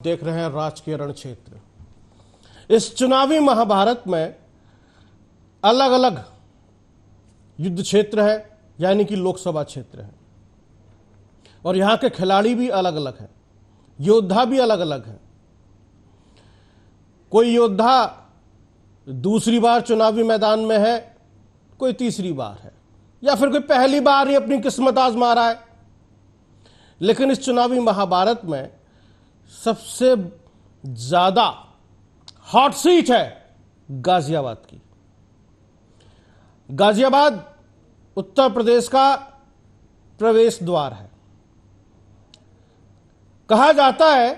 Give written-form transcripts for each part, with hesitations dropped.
देख रहे हैं राजकीय रण क्षेत्र। इस चुनावी महाभारत में अलग अलग युद्ध क्षेत्र है, यानी कि लोकसभा क्षेत्र है, और यहां के खिलाड़ी भी अलग अलग हैं, योद्धा भी अलग अलग हैं। कोई योद्धा दूसरी बार चुनावी मैदान में है, कोई तीसरी बार है, या फिर कोई पहली बार ही अपनी किस्मत आजमा रहा है। लेकिन इस चुनावी महाभारत में सबसे ज्यादा हॉट सीट है गाजियाबाद की। गाजियाबाद उत्तर प्रदेश का प्रवेश द्वार है। कहा जाता है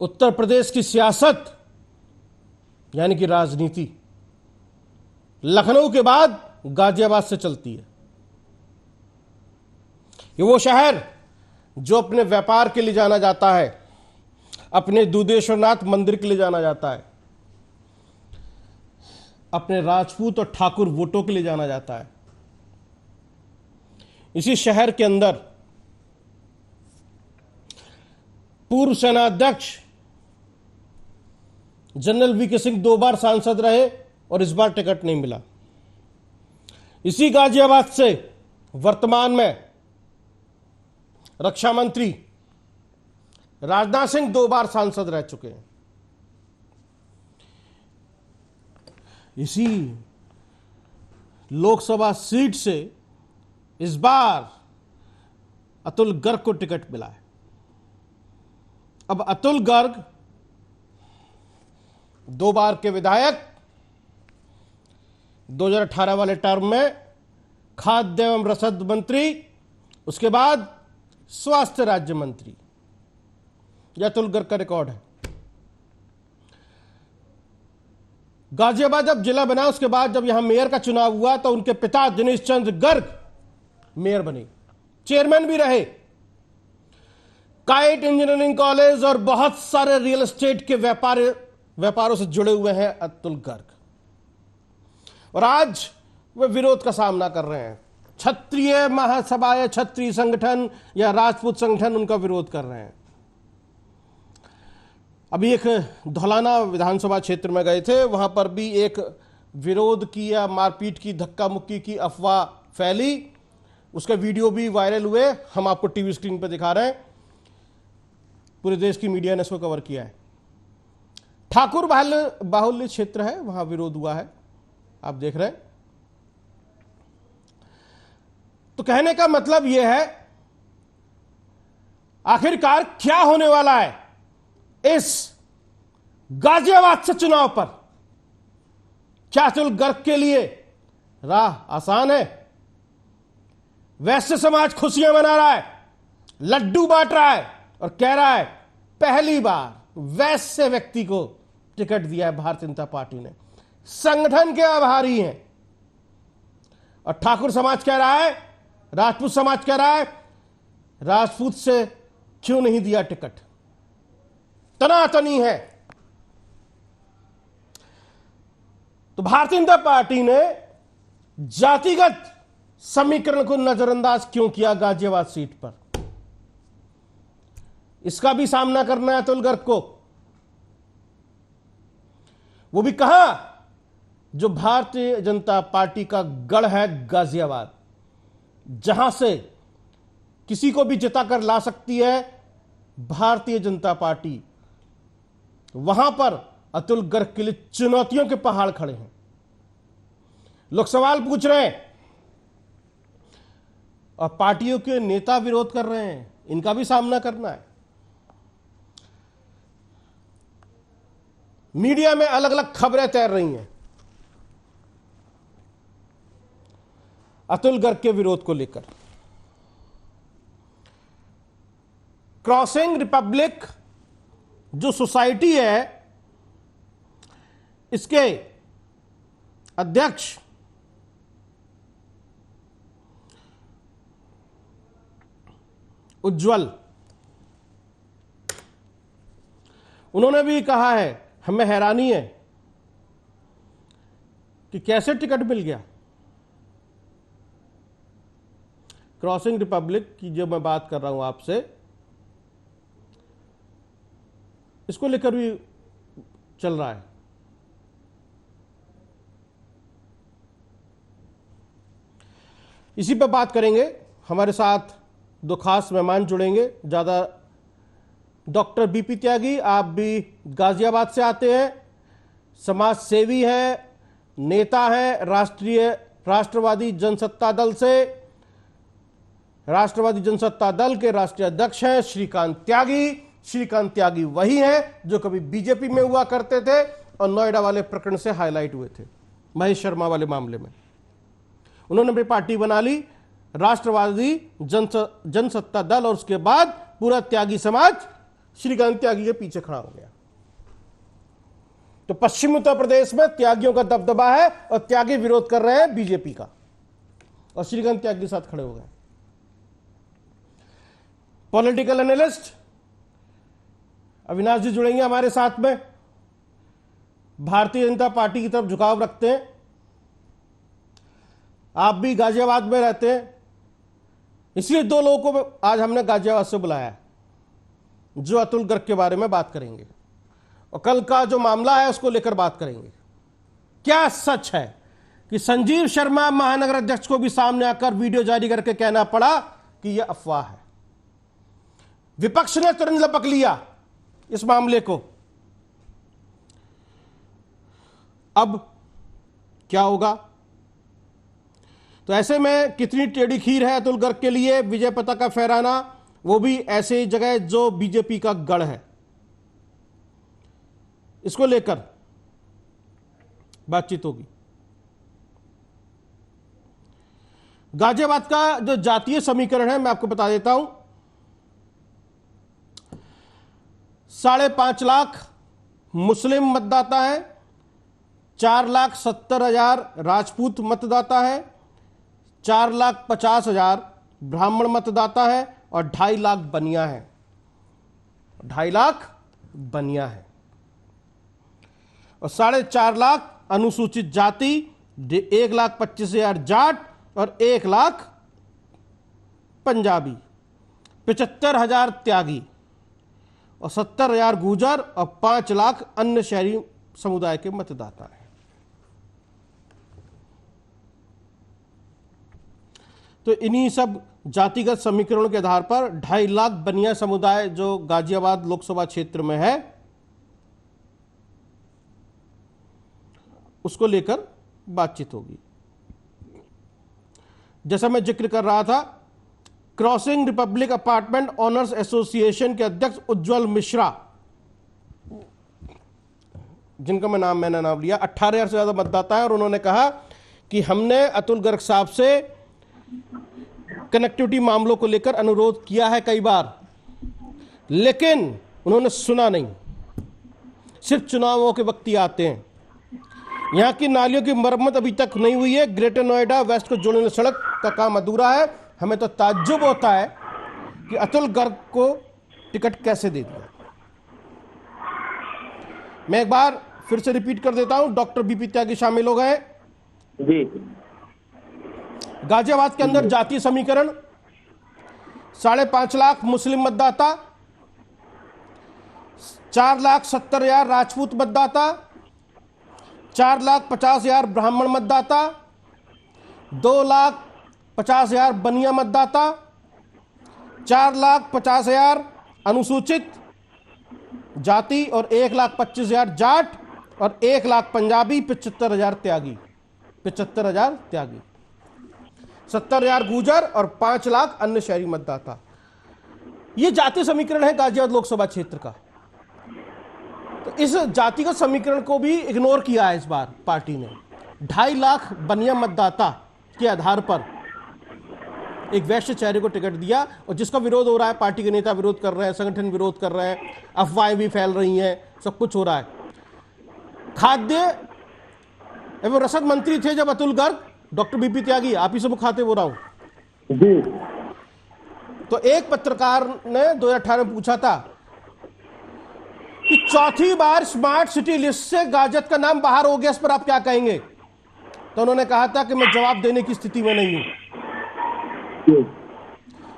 उत्तर प्रदेश की सियासत यानी कि राजनीति लखनऊ के बाद गाजियाबाद से चलती है। ये वो शहर जो अपने व्यापार के लिए जाना जाता है, अपने दुधेश्वरनाथ मंदिर के लिए जाना जाता है, अपने राजपूत और ठाकुर वोटों के लिए जाना जाता है। इसी शहर के अंदर पूर्व सेनाध्यक्ष जनरल वीके सिंह 2 बार सांसद रहे और इस बार टिकट नहीं मिला। इसी गाजियाबाद से वर्तमान में रक्षा मंत्री राजनाथ सिंह 2 बार सांसद रह चुके हैं। इसी लोकसभा सीट से इस बार अतुल गर्ग को टिकट मिला है। अब अतुल गर्ग 2 बार के विधायक, 2018 वाले टर्म में खाद्य एवं रसद मंत्री, उसके बाद स्वास्थ्य राज्य मंत्री। यह अतुल गर्ग का रिकॉर्ड है। गाजियाबाद जब जिला बना, उसके बाद जब यहां मेयर का चुनाव हुआ तो उनके पिता दिनेश चंद्र गर्ग मेयर बने, चेयरमैन भी रहे। काइट इंजीनियरिंग कॉलेज और बहुत सारे रियल एस्टेट के व्यापारों से जुड़े हुए हैं अतुल गर्ग, और आज वे विरोध का सामना कर रहे हैं। क्षत्रिय महासभा या क्षत्रिय संगठन या राजपूत संगठन उनका विरोध कर रहे हैं। अभी एक धौलाना विधानसभा क्षेत्र में गए थे, वहां पर भी एक विरोध की या मारपीट की, धक्का मुक्की की अफवाह फैली। उसके वीडियो भी वायरल हुए, हम आपको टीवी स्क्रीन पर दिखा रहे हैं। पूरे देश की मीडिया ने इसको कवर किया है। ठाकुर बाहुल्य क्षेत्र है, वहां विरोध हुआ है, आप देख रहे हैं। तो कहने का मतलब यह है, आखिरकार क्या होने वाला है इस गाजियाबाद से चुनाव पर? क्या अतुल गर्ग के लिए राह आसान है? वैश्य समाज खुशियां मना रहा है, लड्डू बांट रहा है और कह रहा है पहली बार वैश्य व्यक्ति को टिकट दिया है भारतीय जनता पार्टी ने, संगठन के आभारी हैं। और ठाकुर समाज कह रहा है, राजपूत समाज कह रहा है, राजपूत से क्यों नहीं दिया टिकट? तनातनी है। तो भारतीय जनता पार्टी ने जातिगत समीकरण को नजरअंदाज क्यों किया गाजियाबाद सीट पर? इसका भी सामना करना है अतुल गर्ग को। वो भी कहां, जो भारतीय जनता पार्टी का गढ़ है गाजियाबाद, जहां से किसी को भी जिताकर ला सकती है भारतीय जनता पार्टी। वहां पर अतुल गर्ग के लिए चुनौतियों के पहाड़ खड़े हैं। लोग सवाल पूछ रहे हैं और पार्टियों के नेता विरोध कर रहे हैं, इनका भी सामना करना है। मीडिया में अलग अलग खबरें तैर रही हैं अतुल गर्ग के विरोध को लेकर। क्रॉसिंग रिपब्लिक जो सोसाइटी है, इसके अध्यक्ष उज्जवल, उन्होंने भी कहा है, हमें हैरानी है कि कैसे टिकट मिल गया। क्रॉसिंग रिपब्लिक की जो मैं बात कर रहा हूं आपसे, इसको लेकर भी चल रहा है। इसी पर बात करेंगे। हमारे साथ दो खास मेहमान जुड़ेंगे। ज़्यादा डॉक्टर बीपी त्यागी, आप भी गाजियाबाद से आते हैं, समाज सेवी हैं, नेता हैं, राष्ट्रवादी जनसत्ता दल से, राष्ट्रवादी जनसत्ता दल के राष्ट्रीय अध्यक्ष हैं श्रीकांत त्यागी। श्रीकांत त्यागी वही हैं जो कभी बीजेपी में हुआ करते थे और नोएडा वाले प्रकरण से हाईलाइट हुए थे, महेश शर्मा वाले मामले में। उन्होंने अपनी पार्टी बना ली, राष्ट्रवादी जनसत्ता दल, और उसके बाद पूरा त्यागी समाज श्रीकांत त्यागी के पीछे खड़ा हो गया। तो पश्चिम उत्तर प्रदेश में त्यागियों का दबदबा है और त्यागी विरोध कर रहे हैं बीजेपी का, और श्रीकांत त्यागी के साथ खड़े हो गए। पॉलिटिकल एनालिस्ट अविनाश जी जुड़ेंगे हमारे साथ में, भारतीय जनता पार्टी की तरफ झुकाव रखते हैं। आप भी गाजियाबाद में रहते हैं, इसलिए दो लोगों को आज हमने गाजियाबाद से बुलाया है जो अतुल गर्ग के बारे में बात करेंगे और कल का जो मामला है उसको लेकर बात करेंगे। क्या सच है कि संजीव शर्मा महानगर अध्यक्ष को भी सामने आकर वीडियो जारी करके कहना पड़ा कि यह अफवाह है? विपक्ष ने तुरंत लपक लिया इस मामले को। अब क्या होगा? तो ऐसे में कितनी टेढ़ी खीर है अतुल गर्ग के लिए विजय पताका फहराना, वो भी ऐसी जगह जो बीजेपी का गढ़ है। इसको लेकर बातचीत होगी। गाजियाबाद का जो जातीय समीकरण है मैं आपको बता देता हूं। 5.5 लाख मुस्लिम मतदाता है, 4,70,000 राजपूत मतदाता है, 4,50,000 ब्राह्मण मतदाता है और 2.5 लाख बनिया है। 2.5 लाख बनिया है और 4.5 लाख अनुसूचित जाति, 1,25,000 जाट और 1 लाख पंजाबी, 75,000 त्यागी और 70,000 गुर्जर और 5 लाख अन्य शहरी समुदाय के मतदाता हैं। तो इन्हीं सब जातिगत समीकरणों के आधार पर 2.5 लाख बनिया समुदाय जो गाजियाबाद लोकसभा क्षेत्र में है, उसको लेकर बातचीत होगी। जैसा मैं जिक्र कर रहा था, crossing Republic apartment owners association के अध्यक्ष उज्जवल मिश्रा, जिनका मैंने नाम लिया, 18,000 से ज्यादा मतदाता है और उन्होंने कहा कि हमने अतुल गर्ग साहब से कनेक्टिविटी मामलों को लेकर अनुरोध किया है कई बार, लेकिन उन्होंने सुना नहीं। सिर्फ चुनावों के वक्त ही आते हैं। यहां की नालियों की मरम्मत अभी तक नहीं हुई है। ग्रेटर नोएडा वेस्ट को जोड़ने सड़क का काम अधूरा है। हमें तो ताज्जुब होता है कि अतुल गर्ग को टिकट कैसे दे दिया। मैं एक बार फिर से रिपीट कर देता हूं, डॉक्टर बीपी त्यागी शामिल हो गए जी। गाजियाबाद के अंदर जातीय समीकरण, 5.5 लाख मुस्लिम मतदाता, 4,70,000 राजपूत मतदाता, 4,50,000 ब्राह्मण मतदाता, 2,50,000 बनिया मतदाता, 4,50,000 अनुसूचित जाति और 1,25,000 जाट और 1 लाख पंजाबी, 75,000 त्यागी, 75,000 त्यागी, 70,000 गुर्जर और 5 लाख अन्य शहरी मतदाता। यह जातीय समीकरण है गाजियाबाद लोकसभा क्षेत्र का। तो इस जातिगत समीकरण को भी इग्नोर किया है इस बार पार्टी ने। 2.5 लाख बनिया मतदाता के आधार पर एक वैश्य चेहरे को टिकट दिया और जिसका विरोध हो रहा है, पार्टी के नेता विरोध कर रहे हैं, संगठन विरोध कर रहे हैं, अफवाहें भी फैल रही हैं, सब कुछ हो रहा है। खाद्य एवं रसद मंत्री थे जब अतुल गर्ग, डॉक्टर बीपी त्यागी, आप ही से मुखातिब हो रहा हूं जी। तो एक पत्रकार ने 2018 में पूछा था कि चौथी बार स्मार्ट सिटी लिस्ट से गाजियाबाद का नाम बाहर हो गया, इस पर आप क्या कहेंगे? तो उन्होंने कहा था कि मैं जवाब देने की स्थिति में नहीं हूं।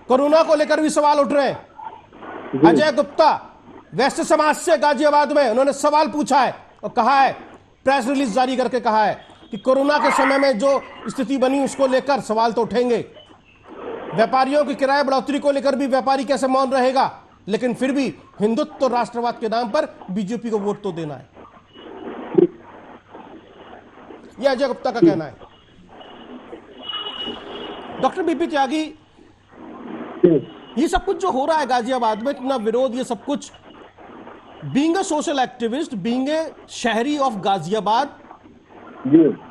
कोरोना को लेकर भी सवाल उठ रहे हैं। अजय गुप्ता वैश्य समाज से गाजियाबाद में उन्होंने सवाल पूछा है और कहा है, प्रेस रिलीज जारी करके कहा है कि कोरोना के समय में जो स्थिति बनी उसको लेकर सवाल तो उठेंगे। व्यापारियों की किराया बढ़ोतरी को लेकर भी व्यापारी कैसे मौन रहेगा, लेकिन फिर भी हिंदुत्व और राष्ट्रवाद के नाम पर बीजेपी को वोट तो देना है। यह अजय गुप्ता का कहना है। डॉक्टर बीपी त्यागी, ये सब कुछ जो हो रहा है गाजियाबाद में, इतना विरोध, ये सब कुछ, being a social activist, being a शहरी ऑफ गाजियाबाद,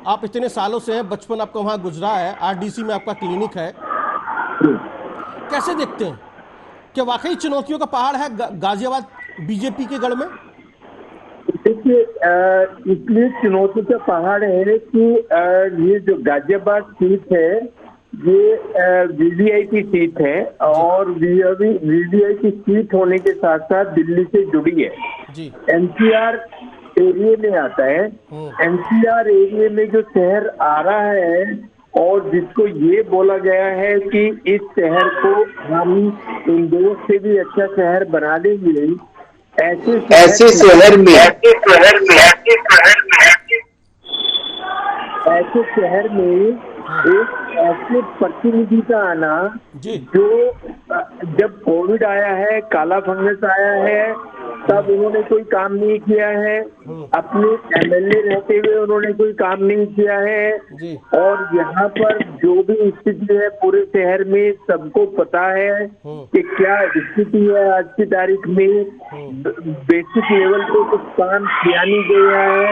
आप इतने सालों से हैं, बचपन आपका वहां गुजरा है, आरडीसी में आपका क्लिनिक है, कैसे देखते हैं कि वाकई चुनौतियों का पहाड़ है गाजियाबाद बीजेपी के गढ़ में? देखिए, इसलिए चुनौती का पहाड़ है कि ये जो गाजियाबाद सीट है ये वीवीआईपी सीट है और वीवीआईपी सीट होने के साथ साथ दिल्ली से जुड़ी है, एनसीआर एरिया में आता है। एनसीआर एरिया में जो शहर आ रहा है और जिसको ये बोला गया है कि इस शहर को हम इंदौर से भी अच्छा शहर बना देंगे, ऐसे शहर में एक ऐसे प्रतिनिधि का आना जो जब कोविड आया है, काला फंगस आया है, तब उन्होंने कोई काम नहीं किया है, अपने एमएलए रहते हुए उन्होंने कोई काम नहीं किया है, और यहाँ पर जो भी स्थिति है पूरे शहर में सबको पता है कि क्या स्थिति है आज की तारीख में। बेसिक लेवल पे कुछ काम किया नहीं गया है।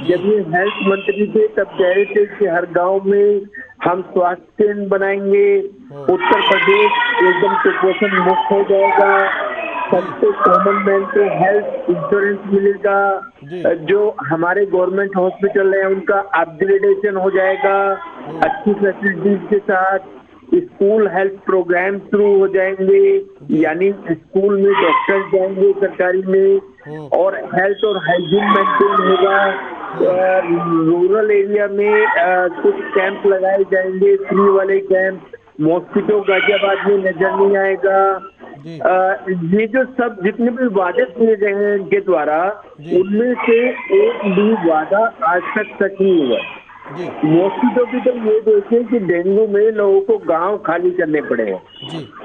जब ये हेल्थ मंत्री थे तब कह रहे थे कि हर गांव में हम स्वास्थ्य केंद्र बनाएंगे, उत्तर प्रदेश एकदम कुपोषण मुक्त हो जाएगा, सबको कॉमन मैन को हेल्थ इंश्योरेंस मिलेगा, जो हमारे गवर्नमेंट हॉस्पिटल है उनका अपग्रेडेशन हो जाएगा अच्छी फैसिलिटीज के साथ, स्कूल हेल्थ प्रोग्राम शुरू हो जाएंगे, यानी स्कूल में डॉक्टर जाएंगे सरकारी में, और हेल्थ और हाइजीन मेंटेन होगा। रूरल एरिया में कुछ कैंप लगाए जाएंगे, फ्री वाले कैंप, मॉस्किटो गाजियाबाद में नजर नहीं आएगा। ये जो सब जितने भी वादे किए गए हैं इनके द्वारा, उनमें से एक भी वादा आज तक सच नहीं हुआ। मॉस्किटो की तो ये देखें कि डेंगू में लोगों को गांव खाली करने पड़े हैं,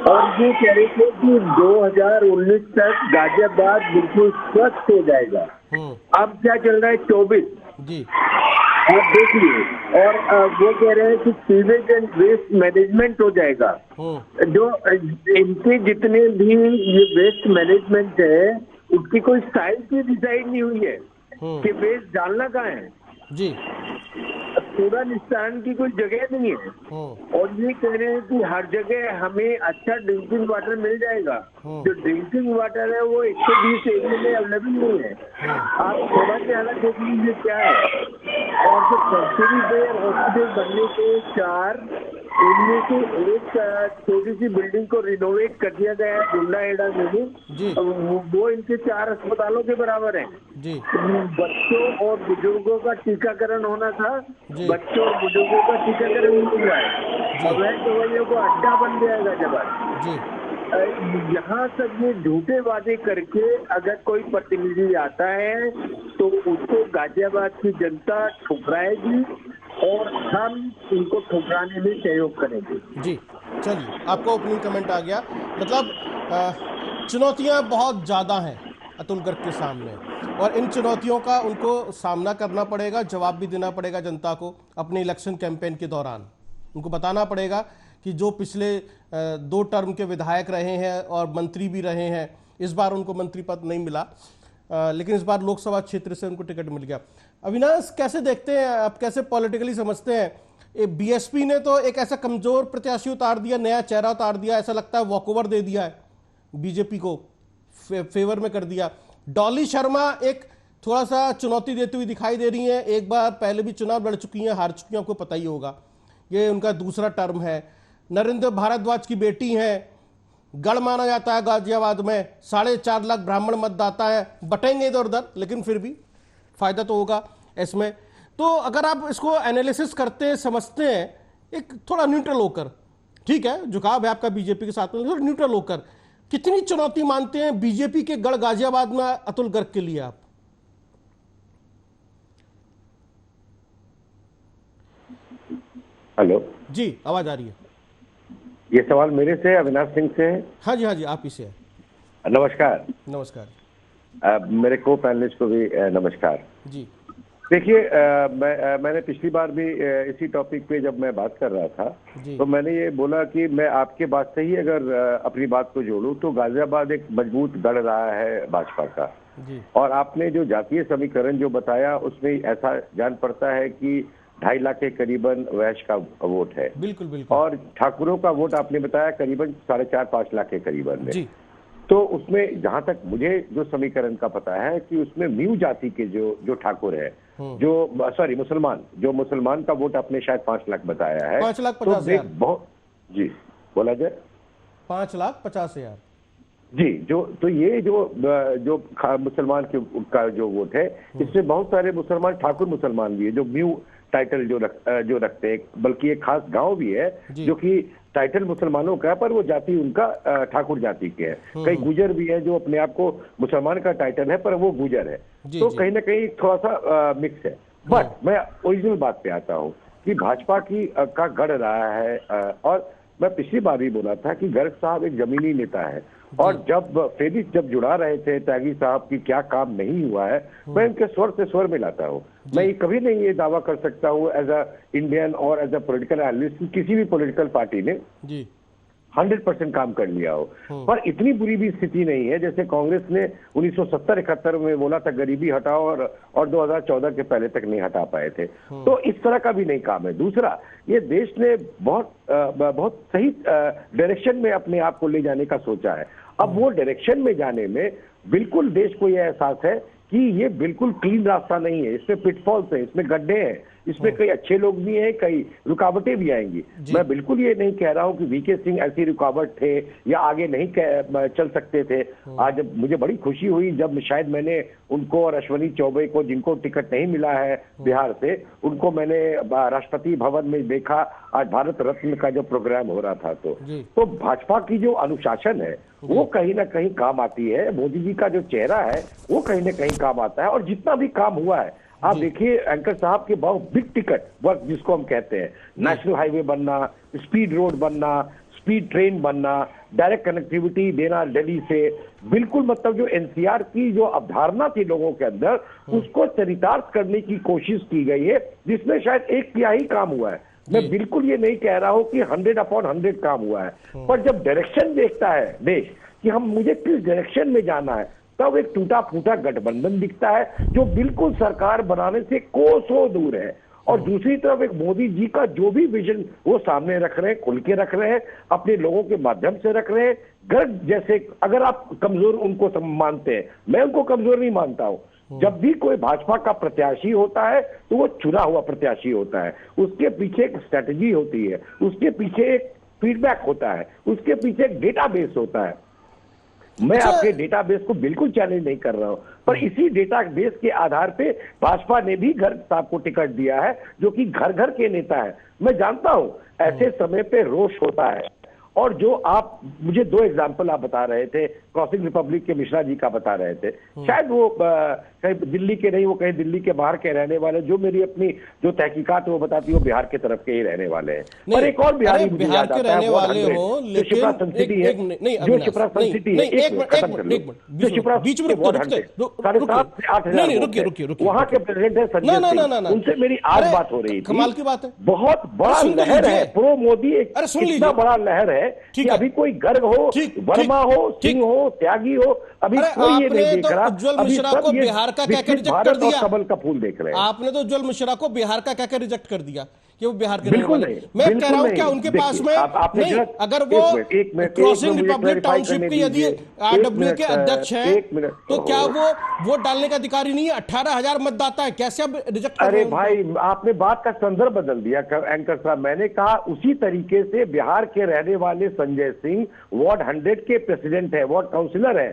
और ये कह रहे थे कि 2019 तक गाजियाबाद बिल्कुल स्वस्थ हो जाएगा। अब क्या चल रहा है 24 आप देखिए, और वो कह रहे हैं कि सीवेज एंड वेस्ट मैनेजमेंट हो जाएगा। जो इनके जितने भी ये वेस्ट मैनेजमेंट है उसकी कोई साइज भी डिसाइड नहीं हुई है कि वेस्ट डालना कहाँ है जी, कूड़ा निस्तारण की कोई जगह नहीं है, और ये कह रहे हैं कि हर जगह हमें अच्छा ड्रिंकिंग वाटर मिल जाएगा। जो ड्रिंकिंग वाटर है वो 120 एरिया में अवेलेबल नहीं है। आप थोड़ा सा अलग देख लीजिए क्या है। और जो टर्शियरी केयर हॉस्पिटल बनने के 4 इनमें से एक छोटी सी बिल्डिंग को रिनोवेट कर दिया गया है गुंडा एडा में, वो इनके 4 अस्पतालों के बराबर है। बच्चों और बुजुर्गों का टीकाकरण होना था, बच्चों और बुजुर्गों का टीकाकरण नहीं हुआ है। अवैध दवाइयों को अड्डा बन जाएगा जब यहाँ सब ये झूठे वादे करके अगर कोई प्रतिनिधि आता है तो उसको गाजियाबाद की जनता ठुकराएगी और हम उनको ठुकराने में सहयोग करेंगे। जी चलिए, आपका ओपनिंग कमेंट आ गया। मतलब चुनौतियां बहुत ज़्यादा हैं अतुल गर्ग के सामने, और इन चुनौतियों का उनको सामना करना पड़ेगा, जवाब भी देना पड़ेगा जनता को। अपने इलेक्शन कैंपेन के दौरान उनको बताना पड़ेगा कि जो पिछले 2 टर्म के विधायक रहे हैं और मंत्री भी रहे हैं, इस बार उनको मंत्री पद नहीं मिला, लेकिन इस बार लोकसभा क्षेत्र से उनको टिकट मिल गया। अविनाश, कैसे देखते हैं आप, कैसे पॉलिटिकली समझते हैं? बीएसपी ने तो एक ऐसा कमजोर प्रत्याशी उतार दिया, नया चेहरा उतार दिया, ऐसा लगता है वॉकओवर दे दिया है, बीजेपी को फेवर में कर दिया। डॉली शर्मा एक थोड़ा सा चुनौती देती हुई दिखाई दे रही है, एक बार पहले भी चुनाव लड़ चुकी हैं, हार चुकी हैं, आपको पता ही होगा, ये उनका दूसरा टर्म है। नरेंद्र भारद्वाज की बेटी हैं, गढ़ माना जाता है गाजियाबाद में, 4.5 लाख ब्राह्मण मतदाता है, बटेंगे इधर उधर, लेकिन फिर भी फायदा तो होगा इसमें। तो अगर आप इसको एनालिसिस करते हैं, समझते हैं, एक थोड़ा न्यूट्रल होकर, ठीक है झुकाव है आपका बीजेपी के साथ में, थोड़ा न्यूट्रल होकर, कितनी चुनौती मानते हैं बीजेपी के गढ़ गाजियाबाद में अतुल गर्ग के लिए आप? हेलो जी, आवाज आ रही है। ये सवाल मेरे से अविनाश सिंह से है? हाँ जी, हाँ जी, आप ही से है। नमस्कार। नमस्कार। मेरे को पैनलिस्ट को भी नमस्कार जी। देखिए, मैंने पिछली बार भी इसी टॉपिक पे जब मैं बात कर रहा था तो मैंने ये बोला कि मैं आपके बात से ही अगर अपनी बात को जोड़ूं तो गाजियाबाद एक मजबूत गढ़ रहा है भाजपा का जी। और आपने जो जातीय समीकरण जो बताया उसमें ऐसा जान पड़ता है कि 2.5 लाख के करीबन वैश्य का वोट है। बिल्कुल बिल्कुल। और ठाकुरों का वोट आपने बताया करीबन 4.5-5 लाख के करीबन है। जी। तो उसमें जहां तक मुझे जो समीकरण का पता है कि उसमें म्यू जाति के जो ठाकुर है, जो सॉरी मुसलमान का वोट आपने शायद 5 लाख बताया है। 5,50,000। बहुत जी बोला जाए 5,50,000 जी। तो ये जो मुसलमान का जो वोट है इसमें बहुत सारे मुसलमान ठाकुर मुसलमान भी है जो म्यू टाइटल जो रखते हैं, बल्कि एक खास गांव भी है जो कि टाइटल मुसलमानों का है पर वो जाति उनका ठाकुर जाति के है। कई गुजर भी है जो अपने आप को मुसलमान का टाइटल है पर वो गुजर है। तो कहीं ना कहीं थोड़ा सा मिक्स है। बट मैं ओरिजिनल बात पे आता हूँ कि भाजपा का गढ़ रहा है। और मैं पिछली बार भी बोला था कि गर्ग साहब एक जमीनी नेता है और जब फेरिस जब जुड़ा रहे थे त्यागी साहब की क्या काम नहीं हुआ है, मैं इनके स्वर से स्वर मिलाता हूँ। मैं कभी नहीं ये दावा कर सकता हूँ एज अ इंडियन और एज अ पॉलिटिकल एनालिस्ट किसी भी पॉलिटिकल पार्टी ने 100% काम कर लिया हो, पर इतनी बुरी भी स्थिति नहीं है जैसे कांग्रेस ने 1970-71 में बोला था गरीबी हटाओ और 2014 के पहले तक नहीं हटा पाए थे। तो इस तरह का भी नहीं काम है। दूसरा, ये देश ने बहुत सही डायरेक्शन में अपने आप को ले जाने का सोचा है। अब वो डायरेक्शन में जाने में बिल्कुल देश को यह एहसास है कि ये बिल्कुल क्लीन रास्ता नहीं है, इसमें पिटफॉल्स है, इसमें गड्ढे हैं, इसमें कई अच्छे लोग भी हैं, कई रुकावटें भी आएंगी। मैं बिल्कुल ये नहीं कह रहा हूं कि वीके सिंह ऐसी रुकावट थे या आगे नहीं चल सकते थे। आज मुझे बड़ी खुशी हुई जब शायद मैंने उनको और अश्वनी चौबे को, जिनको टिकट नहीं मिला है बिहार से, उनको मैंने राष्ट्रपति भवन में देखा आज भारत रत्न का जो प्रोग्राम हो रहा था। तो भाजपा की जो अनुशासन है वो कहीं ना कहीं काम आती है। मोदी जी का जो चेहरा है वो कहीं ना कहीं काम आता है। और जितना भी काम हुआ है आप देखिए एंकर साहब के बहुत बिग टिकट वर्क जिसको हम कहते हैं, नेशनल हाईवे बनना, स्पीड रोड बनना, स्पीड ट्रेन बनना, डायरेक्ट कनेक्टिविटी देना दिल्ली से, बिल्कुल मतलब जो एनसीआर की जो अवधारणा थी लोगों के अंदर उसको चरितार्थ करने की कोशिश की गई है जिसमें शायद 1/3 काम हुआ है। मैं बिल्कुल ये नहीं कह रहा हूं कि 100/100 काम हुआ है, पर जब डायरेक्शन देखता है देश कि मुझे किस डायरेक्शन में जाना है तब एक टूटा फूटा गठबंधन दिखता है जो बिल्कुल सरकार बनाने से कोसों दूर है। और दूसरी तरफ एक मोदी जी का जो भी विजन वो सामने रख रहे हैं, खुल के रख रहे हैं, अपने लोगों के माध्यम से रख रहे हैं। गर्ग जैसे अगर आप कमजोर उनको मानते हैं, मैं उनको कमजोर नहीं मानता हूं। जब भी कोई भाजपा का प्रत्याशी होता है तो वो चुना हुआ प्रत्याशी होता है, उसके पीछे एक स्ट्रेटेजी होती है, उसके पीछे एक फीडबैक होता है, उसके पीछे एक डेटाबेस होता है। मैं आपके डेटाबेस को बिल्कुल चैलेंज नहीं कर रहा हूं, पर इसी डेटाबेस के आधार पे भाजपा ने भी गर्ग साहब को टिकट दिया है जो कि घर घर के नेता है। मैं जानता हूं ऐसे समय पे रोष होता है। और जो आप मुझे 2 एग्जाम्पल आप बता रहे थे, क्रॉसिंग रिपब्लिक के मिश्रा जी का बता रहे थे, शायद वो कहीं दिल्ली के नहीं, वो कहीं दिल्ली के बाहर के रहने वाले, जो मेरी अपनी जो तहकीकात वो बताती है वो बिहार के तरफ के ही रहने वाले हैं। और एक और बिहारी बिहार के रहने वाले हो, लेकिन शिप्रा सनसिटी है, जो शिप्रा सनसिटी है, बीच में रुकिए, वहां के प्रेसिडेंट है संजय सिंह, उनसे मेरी आज बात हो रही थी। कमाल की बात है, बहुत बड़ा लहर है प्रो मोदी, इतना बड़ा लहर है कि अभी कोई गर्ग हो, वर्मा हो, सिंह हो, त्यागी हो, अभी कोई ये नहीं देख रहा। उज्जवल मिश्रा को बिहार का कहकर रिजेक्ट कर दिया, कमल का फूल देख रहे हैं। आपने तो उज्जवल मिश्रा को बिहार का कहकर रिजेक्ट कर दिया कि वो बिहार के बिल्कुल नहीं। मैं कह रहा हूं क्या उनके पास में नहीं, अगर वो क्रॉसिंग रिपब्लिक टाउनशिप के यदि आरडब्ल्यू के अध्यक्ष हैं तो क्या वो वोट डालने का अधिकारी नहीं है? 18,000 मतदाता है, कैसे अब रिजेक्ट कर रहे हैं? अरे भाई आपने बात का संदर्भ बदल दिया एंकर साहब। मैंने कहा उसी तरीके से बिहार के रहने वाले संजय सिंह वार्ड 100 के प्रेसिडेंट है, वार्ड काउंसिलर है।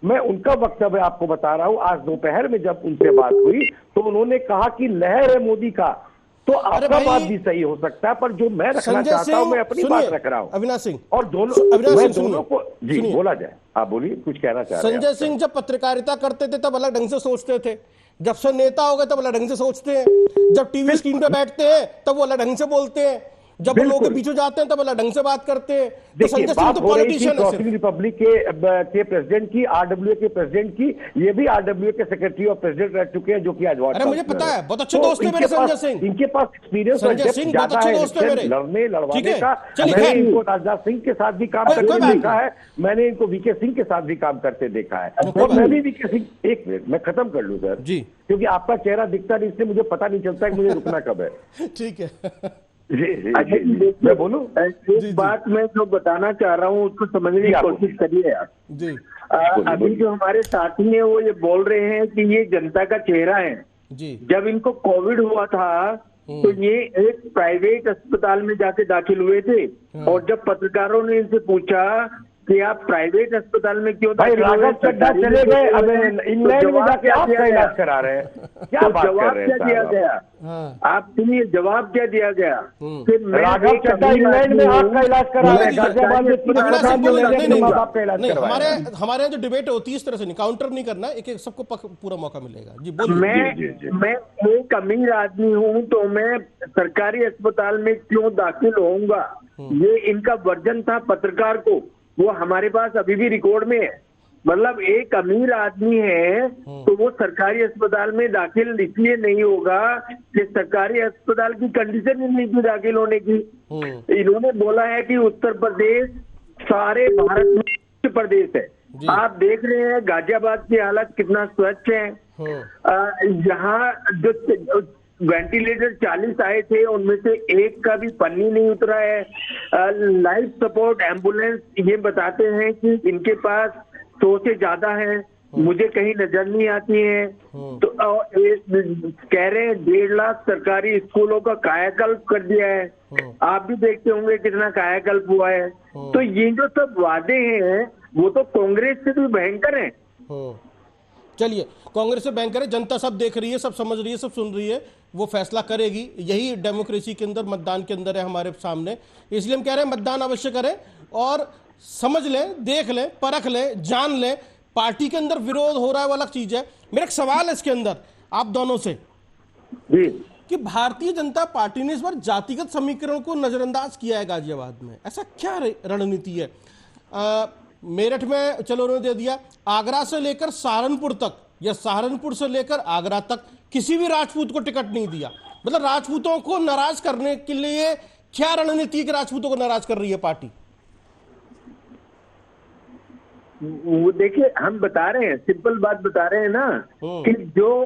मैं उनका वक्तव्य आपको बता रहा हूं। आज दोपहर में जब उनसे बात हुई तो उन्होंने कहा कि लहर है मोदी का, तो आपका बात भी सही हो सकता है, पर जो मैं रखना चाहता हूं, मैं अपनी बात रख रहा हूं। अविनाश सिंह और दोनों को जी बोला जाए। आप बोलिए, कुछ कहना चाह रहे हैं। संजय सिंह जब पत्रकारिता करते थे तब अलग ढंग से सोचते थे, जब से नेता हो गए तब अलग ढंग से सोचते हैं, जब टीवी स्क्रीन पे बैठते हैं तब वो अलग ढंग से बोलते हैं, जब वो लोगों के बीच जाते हैं तब अलग ढंग से बात करते हैं। तो संजय सिंह तो पॉलिटिशियन है। रिपब्लिक के प्रेसिडेंट की, आरडब्ल्यू के प्रेसिडेंट की, ये भी आरडब्ल्यू के सेक्रेटरी ऑफ प्रेसिडेंट रह चुके हैं, जो कि आज अरे मुझे पता है, बहुत अच्छे दोस्त है मेरे संजय सिंह। इनके पास एक्सपीरियंस संजय सिंह बहुत अच्छे दोस्त है मेरे, लड़वाने का। मैंने इनको राजनाथ सिंह के साथ भी काम करते देखा है, मैंने इनको वीके सिंह के साथ भी काम करते देखा है। और मैं भी वीके सिंह, एक मिनट मैं खत्म कर लूं सर जी, क्योंकि आपका चेहरा दिखता नहीं, इसलिए मुझे पता नहीं चलता कि मुझे रुकना कब है। ठीक है जी, मैं बोलूं? एक बात मैं जो बताना चाह रहा हूँ उसको समझने की कोशिश करिए आप जी। अभी जो हमारे साथी हैं वो ये बोल रहे हैं कि ये जनता का चेहरा है जी। जब इनको कोविड हुआ था तो ये एक प्राइवेट अस्पताल में जाके दाखिल हुए थे, और जब पत्रकारों ने इनसे पूछा कि आप प्राइवेट अस्पताल में क्यों दाखिल हुए, राघव चड्ढा चले गए, अब इंग्लैंड में जाके आप इलाज करा रहे हैं, क्या बात कर रहे हैं? क्या दिया गया? आप सुनिए, जवाब क्या दिया गया? राघव चड्ढा इंग्लैंड में आपका इलाज करा रहे हैं, गाजियाबाद में हमारे यहाँ जो डिबेट होती है इस तरह से नहीं, काउंटर नहीं करना, एक एक सबको पूरा मौका मिलेगा जी। बोलिए। मैं एक अमीर आदमी हूँ तो मैं सरकारी अस्पताल में क्यों दाखिल होऊंगा, ये इनका वर्जन था पत्रकार को, वो हमारे पास अभी भी रिकॉर्ड में है। मतलब एक अमीर आदमी है तो वो सरकारी अस्पताल में दाखिल इसलिए नहीं होगा कि सरकारी अस्पताल की कंडीशन ही नहीं थी दाखिल होने की। इन्होंने बोला है कि उत्तर प्रदेश सारे भारत में उच्च प्रदेश है। आप देख रहे हैं गाजियाबाद की हालत कितना स्वच्छ है। यहाँ जो वेंटिलेटर 40 आए थे उनमें से एक का भी पन्नी नहीं उतरा है। लाइफ सपोर्ट एम्बुलेंस ये बताते हैं कि इनके पास 100 से ज्यादा है, मुझे कहीं नजर नहीं आती है। तो कह रहे हैं 1.5 लाख सरकारी स्कूलों का कायाकल्प कर दिया है। आप भी देखते होंगे कितना कायाकल्प हुआ है। तो ये जो सब वादे हैं वो तो कांग्रेस से भी भयंकर है। चलिए, कांग्रेस से भयंकर है, जनता सब देख रही है, सब समझ रही है, सब सुन रही है, वो फैसला करेगी। यही डेमोक्रेसी के अंदर, मतदान के अंदर है हमारे सामने। इसलिए हम कह रहे हैं मतदान अवश्य करें और समझ लें, देख लें, परख लें, जान लें। पार्टी के अंदर विरोध हो रहा है वो अलग चीज है। मेरा एक सवाल है इसके अंदर आप दोनों से कि भारतीय जनता पार्टी ने इस बार जातिगत समीकरण को नजरअंदाज किया है गाजियाबाद में, ऐसा क्या रणनीति है? मेरठ में चलो उन्होंने दे दिया, आगरा से लेकर सहारनपुर तक या सहारनपुर से लेकर आगरा तक किसी भी राजपूत को टिकट नहीं दिया। मतलब राजपूतों को नाराज करने के लिए क्या रणनीति के राजपूतों को नाराज कर रही है पार्टी? वो देखिए, हम बता रहे हैं, सिंपल बात बता रहे हैं ना कि जो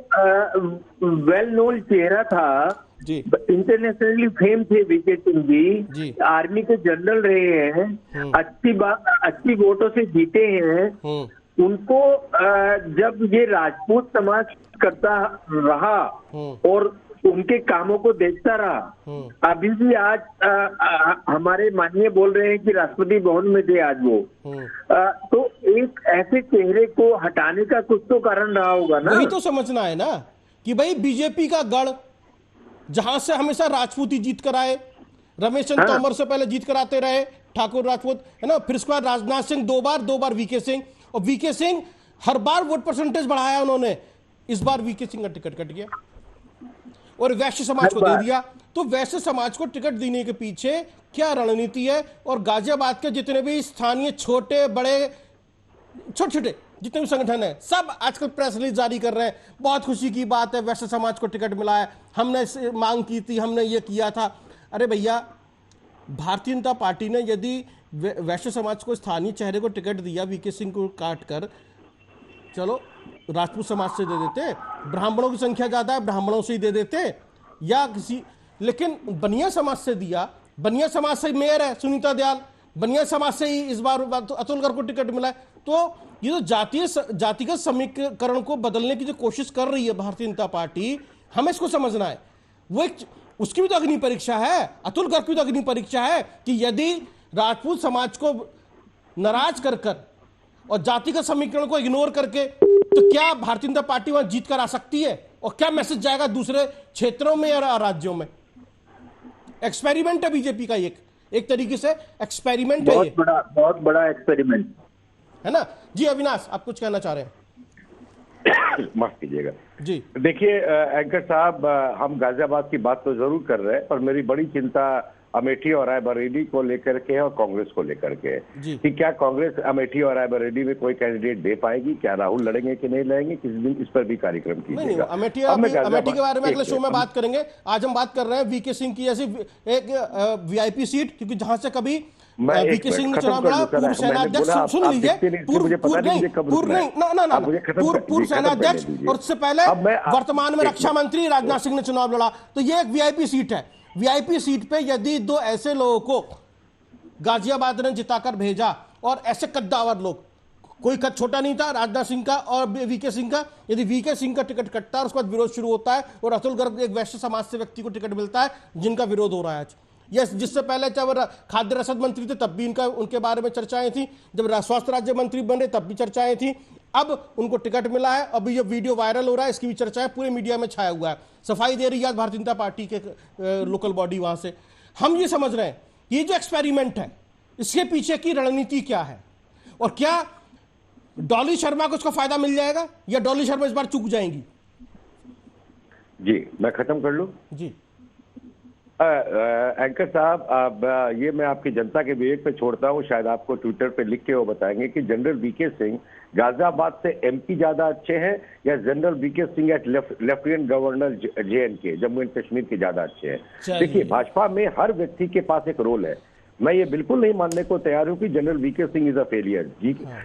वेल नोन चेहरा था, इंटरनेशनली फेम थे वीके सिंह जी, आर्मी के जनरल रहे हैं, 80 वोटों से जीते हैं। उनको जब ये राजपूत समाज करता रहा और उनके कामों को देखता रहा, अभी भी आज हमारे माननीय बोल रहे हैं कि राष्ट्रपति भवन में थे आज वो, तो एक ऐसे चेहरे को हटाने का कुछ तो कारण रहा होगा ना। वही तो समझना है ना कि भाई बीजेपी का गढ़ जहां से हमेशा राजपूत ही जीत कर आए, रमेश चंद्र तोमर से पहले जीत कर आते रहे ठाकुर राजपूत, है ना, फिर उसके बाद राजनाथ सिंह 2 बार वीके सिंह, और वीके सिंह हर बार वोट परसेंटेज बढ़ाया उन्होंने। इस बार वीके सिंह का टिकट कट गया और वैश्य समाज को दे दिया। तो वैश्य समाज को टिकट देने के पीछे क्या रणनीति है? और गाजियाबाद के जितने भी स्थानीय छोटे बड़े छोटे जितने भी संगठन है सब आजकल प्रेस रिलीज जारी कर रहे हैं, बहुत खुशी की बात है, वैश्य समाज को टिकट मिला है, हमने मांग की थी, हमने ये किया था। अरे भैया, भारतीय जनता पार्टी ने यदि वैश्य समाज को स्थानीय चेहरे को टिकट दिया, वीके सिंह को काट कर, चलो राजपूत समाज से दे देते, ब्राह्मणों की संख्या ज्यादा है ब्राह्मणों से ही दे देते, या किसी, लेकिन बनिया समाज से दिया। बनिया समाज से मेयर है सुनीता दयाल, बनिया समाज से ही इस बार अतुल गर्ग को टिकट मिला है। तो ये जो जातिगत समीकरण को बदलने की जो कोशिश कर रही है भारतीय जनता पार्टी, हमें इसको समझना है। वो एक उसकी भी तो अग्नि परीक्षा है, अतुल गर्ग की तो अग्नि परीक्षा है कि यदि राजपूत समाज को नाराज कर और जातिगत समीकरण को इग्नोर करके, तो क्या भारतीय जनता पार्टी वहां जीत कर आ सकती है? और क्या मैसेज जाएगा दूसरे क्षेत्रों में या राज्यों में? एक्सपेरिमेंट है बीजेपी का, एक तरीके से एक्सपेरिमेंट है, बहुत बड़ा एक्सपेरिमेंट है ना। जी अविनाश, आप कुछ कहना चाह रहे हैं? माफ कीजिएगा जी। देखिए एंकर साहब, हम गाजियाबाद की बात तो जरूर कर रहे हैं, पर मेरी बड़ी चिंता अमेठी और रायबरेली को लेकर के है और कांग्रेस को लेकर के है कि क्या कांग्रेस अमेठी और रायबरेली में कोई कैंडिडेट दे पाएगी, क्या राहुल लड़ेंगे कि नहीं लड़ेंगे, किसी दिन इस पर भी कार्यक्रम कीजिएगा। अमेठी के बारे में अगले शो में बात करेंगे। आज हम बात कर रहे हैं वीके सिंह की ऐसी एक वीआईपी सीट, क्योंकि जहां से कभी वीके सिंह ने चुनाव लड़ा, पूर्व सेनाध्यक्ष, सुन लीजिए, पूर्व सेनाध्यक्ष, और उससे पहले वर्तमान में रक्षा मंत्री राजनाथ सिंह ने चुनाव लड़ा। तो ये एक वीआईपी सीट है। वीआईपी सीट पे यदि दो ऐसे लोगों को गाजियाबाद ने जिताकर भेजा, और ऐसे कद्दावर लोग, कोई कद छोटा नहीं था राजनाथ सिंह का और वीके सिंह का, यदि वीके सिंह का टिकट कटता है उसके बाद विरोध शुरू होता है, और अतुल गर्ग एक वैश्य समाज से व्यक्ति को टिकट मिलता है जिनका विरोध हो रहा है आज। यस, जिससे पहले जब खाद्य रसद मंत्री थे तब भी उनके बारे में चर्चाएं थी, जब स्वास्थ्य राज्य मंत्री बने तब भी चर्चाएं थी, अब उनको टिकट मिला है, अभी ये वीडियो वायरल हो रहा है, इसकी भी चर्चाएं पूरे मीडिया में छाया हुआ है। सफाई दे रही है भारतीय जनता पार्टी के लोकल बॉडी वहां से। हम ये समझ रहे हैं ये जो एक्सपेरिमेंट है इसके पीछे की रणनीति क्या है, और क्या डॉली शर्मा को उसका फायदा मिल जाएगा या डॉली शर्मा इस बार चूक जाएंगी? जी मैं खत्म कर लूं? जी एंकर साहब, अब ये मैं आपकी जनता के विवेक पे छोड़ता हूँ, शायद आपको ट्विटर पे लिख के वो बताएंगे कि जनरल वीके सिंह गाजियाबाद से एमपी ज्यादा अच्छे हैं या general VK Singh at lieutenant governor JNK Jammu and Kashmir के ज्यादा अच्छे हैं। देखिए, भाजपा में हर व्यक्ति के पास एक रोल है। मैं ये बिल्कुल नहीं मानने को तैयार हूं कि general VK Singh is a failure.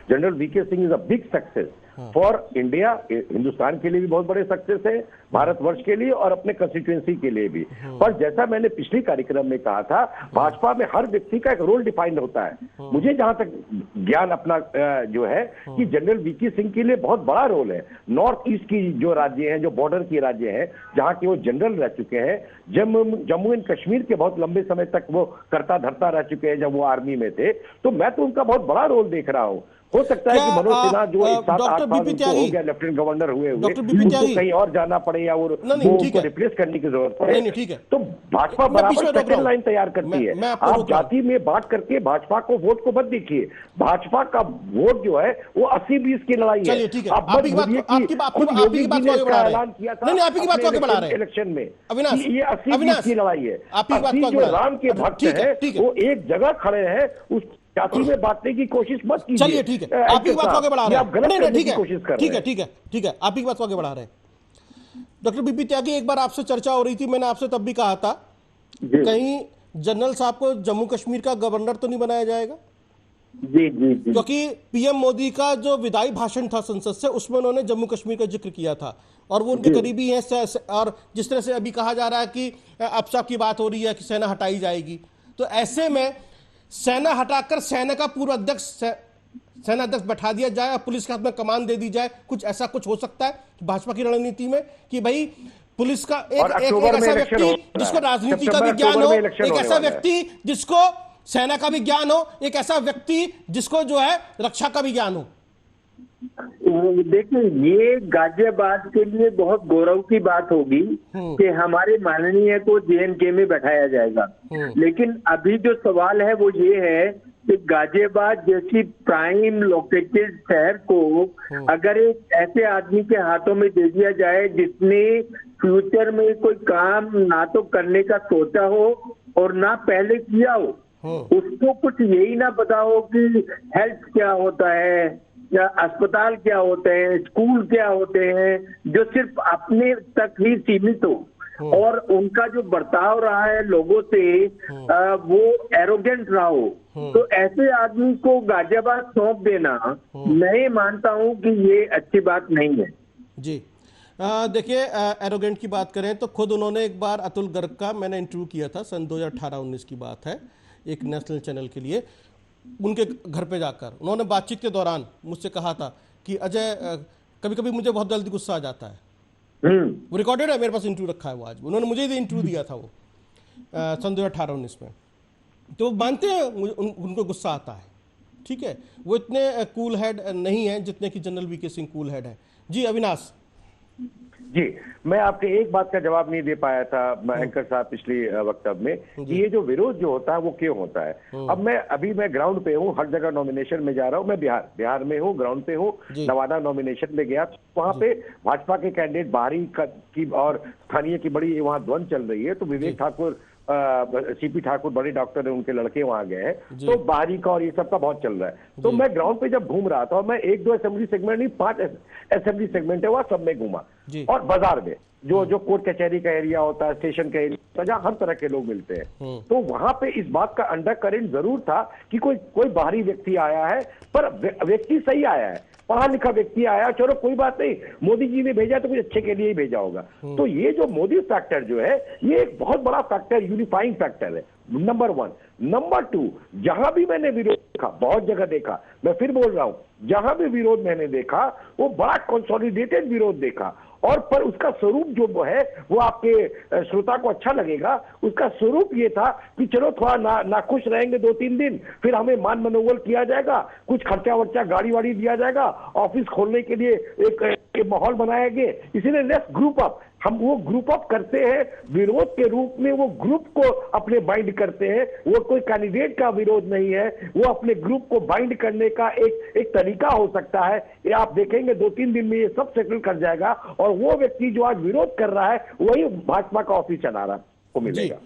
General VK Singh is a big success for India, Hindustan के लिए भी बहुत बड़े सक्सेस है, भारतवर्ष के लिए और अपने कंस्टिट्यूएंसी के लिए भी। पर जैसा मैंने पिछले कार्यक्रम में कहा था, भाजपा में हर व्यक्ति का एक रोल डिफाइंड होता है। मुझे जहां तक ज्ञान अपना जो है कि जनरल वीके सिंह के लिए बहुत बड़ा रोल है। नॉर्थ ईस्ट की जो राज्य हैं, जो बॉर्डर के राज्य हैं, जहां के वो जनरल रह चुके हैं, जम्मू एंड कश्मीर के बहुत लंबे समय तक वो करता धरता रह चुके हैं जब वो आर्मी में थे, तो मैं तो उनका बहुत बड़ा रोल देख रहा हूं। हो सकता है कि मनोज सिन्हा जो 7-8 साल उनको हो गया लेफ्टिनेंट गवर्नर हुए उनको कहीं और जाना पड़े या वो उनको रिप्लेस करने की जरूरत पड़े, तो भाजपा बराबर सेकंड लाइन तैयार करती है। आप जाति में बांट करके भाजपा को वोट को मत देखिए। भाजपा का वोट जो है वो 80-20 की लड़ाई है। आपकी बात को बढ़ा रहे हैं इलेक्शन में, ये 80-20 की लड़ाई है। जो राम के भक्त है वो एक जगह खड़े हैं, उस जाति में बांटने की कोशिश मत कीजिए। चलिए ठीक है, आप ही बात को आगे बढ़ा रहे हैं, आप गलत करने की कोशिश कर रहे हैं। ठीक है, आप ही बात को आगे बढ़ा रहे हैं। डॉक्टर बीपी त्यागी, एक बार आपसे चर्चा हो रही थी, मैंने आपसे तब भी कहा था कहीं जनरल साहब को जम्मू कश्मीर का गवर्नर तो नहीं बनाया जाएगा? जी जी, क्योंकि पीएम मोदी का जो विदाई भाषण था संसद से, उसमें उन्होंने जम्मू कश्मीर का जिक्र किया था और वो उनके करीबी हैं। और जिस तरह से अभी कहा जा रहा है कि अफसर की बात हो रही है कि सेना हटाई जाएगी, तो ऐसे में सेना हटाकर सेना का पूर्व अध्यक्ष सेना अध्यक्ष बैठा दिया जाए और पुलिस के हाथ में कमान दे दी जाए, कुछ ऐसा कुछ हो सकता है भाजपा की रणनीति में कि भाई पुलिस का एक ऐसा व्यक्ति जिसको राजनीति का भी ज्ञान हो, एक ऐसा व्यक्ति जिसको सेना का भी ज्ञान हो, एक ऐसा व्यक्ति जिसको जो है रक्षा का भी ज्ञान हो। देखिए, ये गाजियाबाद के लिए बहुत गौरव की बात होगी कि हमारे माननीय को JNK में बैठाया जाएगा। लेकिन अभी जो सवाल है वो ये है कि गाजियाबाद जैसी प्राइम लोकेटेड शहर को अगर एक ऐसे आदमी के हाथों में दे दिया जाए जिसने फ्यूचर में कोई काम ना तो करने का सोचा हो और ना पहले किया हो, उसको कुछ यही ना पता हो कि हेल्थ क्या होता है या अस्पताल क्या होते हैं, स्कूल क्या होते हैं, जो सिर्फ अपने तक ही सीमित हो और उनका जो बर्ताव रहा है लोगों से वो एरोगेंट रहा हो, तो ऐसे आदमी को गाजियाबाद सौंप देना मैं मानता हूं कि ये अच्छी बात नहीं है। जी देखिए, एरोगेंट की बात करें तो खुद उन्होंने एक बार अतुल गर्ग का मैंने इंटरव्यू किया था, सन 2018-19 की बात है, एक नेशनल चैनल के लिए। उनके घर पे जाकर उन्होंने बातचीत के दौरान मुझसे कहा था कि अजय, कभी कभी मुझे बहुत जल्दी गुस्सा आ जाता है। वो रिकॉर्डेड है, मेरे पास इंटरव्यू रखा है वो, आज उन्होंने मुझे इंटरव्यू दिया था वो सन 2018-19 में। तो वो मानते हैं उनको गुस्सा आता है, ठीक है, वो इतने कूल हेड नहीं है जितने कि general VK Singh cool head है। जी अविनाश। जी, मैं आपके एक बात का जवाब नहीं दे पाया था एंकर साहब पिछली वक्तव्य में कि ये जो विरोध जो होता है वो क्यों होता है। अब मैं ग्राउंड पे हूँ, हर जगह नॉमिनेशन में जा रहा हूँ। मैं बिहार में हूँ, ग्राउंड पे हूँ। नवादा नॉमिनेशन में गया, वहां पे भाजपा के कैंडिडेट बाहरी की और स्थानीय की बड़ी वहां द्वंद चल रही है। तो विवेक ठाकुर, सीपी ठाकुर बड़े डॉक्टर है, उनके लड़के वहां गए हैं, तो बाहरी का और ये सब का बहुत चल रहा है। तो मैं ग्राउंड पे जब घूम रहा था, मैं 1-2 असेंबली सेगमेंट नहीं, 5 असेंबली सेगमेंट है, वहां सब में घूमा। और बाजार में जो कोर्ट कचहरी का एरिया होता है, स्टेशन का एरिया होता है, जहाँ हर तरह के लोग मिलते हैं, तो वहां पे इस बात का अंडर करेंट जरूर था कि कोई बाहरी व्यक्ति आया है, पर व्यक्ति सही आया है, पढ़ा लिखा व्यक्ति आया, चलो कोई बात नहीं, मोदी जी ने भेजा तो कुछ अच्छे के लिए ही भेजा होगा। तो ये जो मोदी फैक्टर जो है, ये एक बहुत बड़ा फैक्टर, यूनिफाइंग फैक्टर है, नंबर 1। नंबर 2, जहां भी मैंने विरोध देखा, बहुत जगह देखा, मैं फिर बोल रहा हूं, जहां भी विरोध मैंने देखा वो बड़ा कंसोलिडेटेड विरोध देखा। और पर उसका स्वरूप जो है वो आपके श्रोता को अच्छा लगेगा। उसका स्वरूप ये था कि चलो थोड़ा नाखुश रहेंगे 2-3 दिन, फिर हमें मान मनोबल किया जाएगा, कुछ खर्चा वर्चा गाड़ी वाड़ी दिया जाएगा, ऑफिस खोलने के लिए एक माहौल बनाएंगे, इसीलिए लेट्स ग्रुप अप। हम वो ग्रुप अप करते हैं, विरोध के रूप में वो ग्रुप को अपने बाइंड करते हैं। वो कोई कैंडिडेट का विरोध नहीं है, वो अपने ग्रुप को बाइंड करने का एक तरीका हो सकता है। ये आप देखेंगे 2-3 दिन में ये सब सेटल कर जाएगा, और वो व्यक्ति जो आज विरोध कर रहा है वही भाजपा का ऑफिस चला रहा को मिलेगा।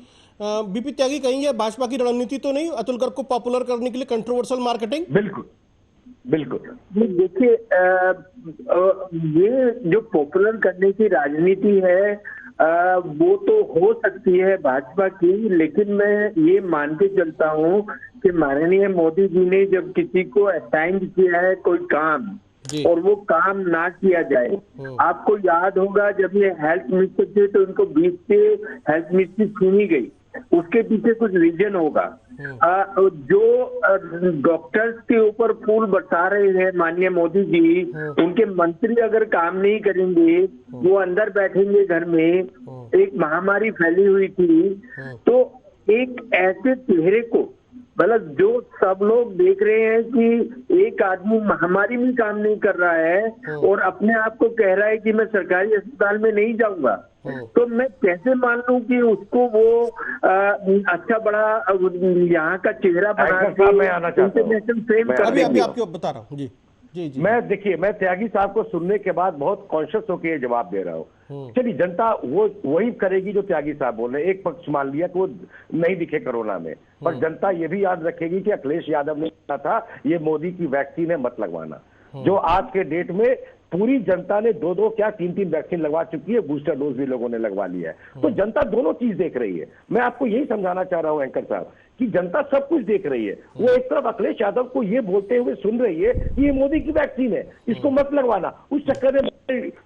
बीपी त्यागी कहेंगे भाजपा की रणनीति तो नहीं अतुल गर्ग को पॉपुलर करने के लिए कंट्रोवर्शियल मार्केटिंग? बिल्कुल बिल्कुल। देखिए, ये जो पॉपुलर करने की राजनीति है, वो तो हो सकती है भाजपा की, लेकिन मैं ये मान के चलता हूँ कि माननीय मोदी जी ने जब किसी को असाइन किया है कोई काम और वो काम ना किया जाए, आपको याद होगा जब ये हेल्थ मिनिस्टर थे तो उनको बीच से हेल्थ मिनिस्ट्री छीनी गई, उसके पीछे कुछ रीजन होगा। जो डॉक्टर्स के ऊपर फूल बरसा रहे हैं माननीय मोदी जी, उनके मंत्री अगर काम नहीं करेंगे, वो अंदर बैठेंगे घर में, एक महामारी फैली हुई थी, तो एक ऐसे चेहरे को, मतलब जो सब लोग देख रहे हैं कि एक आदमी महामारी में काम नहीं कर रहा है और अपने आप को कह रहा है कि मैं सरकारी अस्पताल में नहीं जाऊंगा, तो मैं कैसे मान लूं कि उसको वो अच्छा बड़ा यहाँ का चेहरा बना के इंटरनेशनल फेम कर देंगे। अभी आपको बता रहा हूँ। जी जी जी। मैं त्यागी साहब को सुनने के बाद बहुत कॉन्शियस होकर ये जवाब दे रहा हूँ। चलिए, जनता वो वही करेगी जो त्यागी साहब बोल रहे हैं। एक पक्ष मान लिया कि वो नहीं दिखे कोरोना में, पर जनता ये भी याद रखेगी कि अखिलेश यादव ने कहा था ये मोदी की वैक्सीन है, मत लगवाना। जो आज के डेट में पूरी जनता ने 2-2 क्या 3-3 वैक्सीन लगवा चुकी है, बूस्टर डोज भी लोगों ने लगवा लिया है। तो जनता दोनों चीज देख रही है। मैं आपको यही समझाना चाह रहा हूं एंकर साहब कि जनता सब कुछ देख रही है। वो एक तरफ अखिलेश यादव को ये बोलते हुए सुन रही है कि ये मोदी की वैक्सीन है, इसको मत लगवाना। उस चक्कर में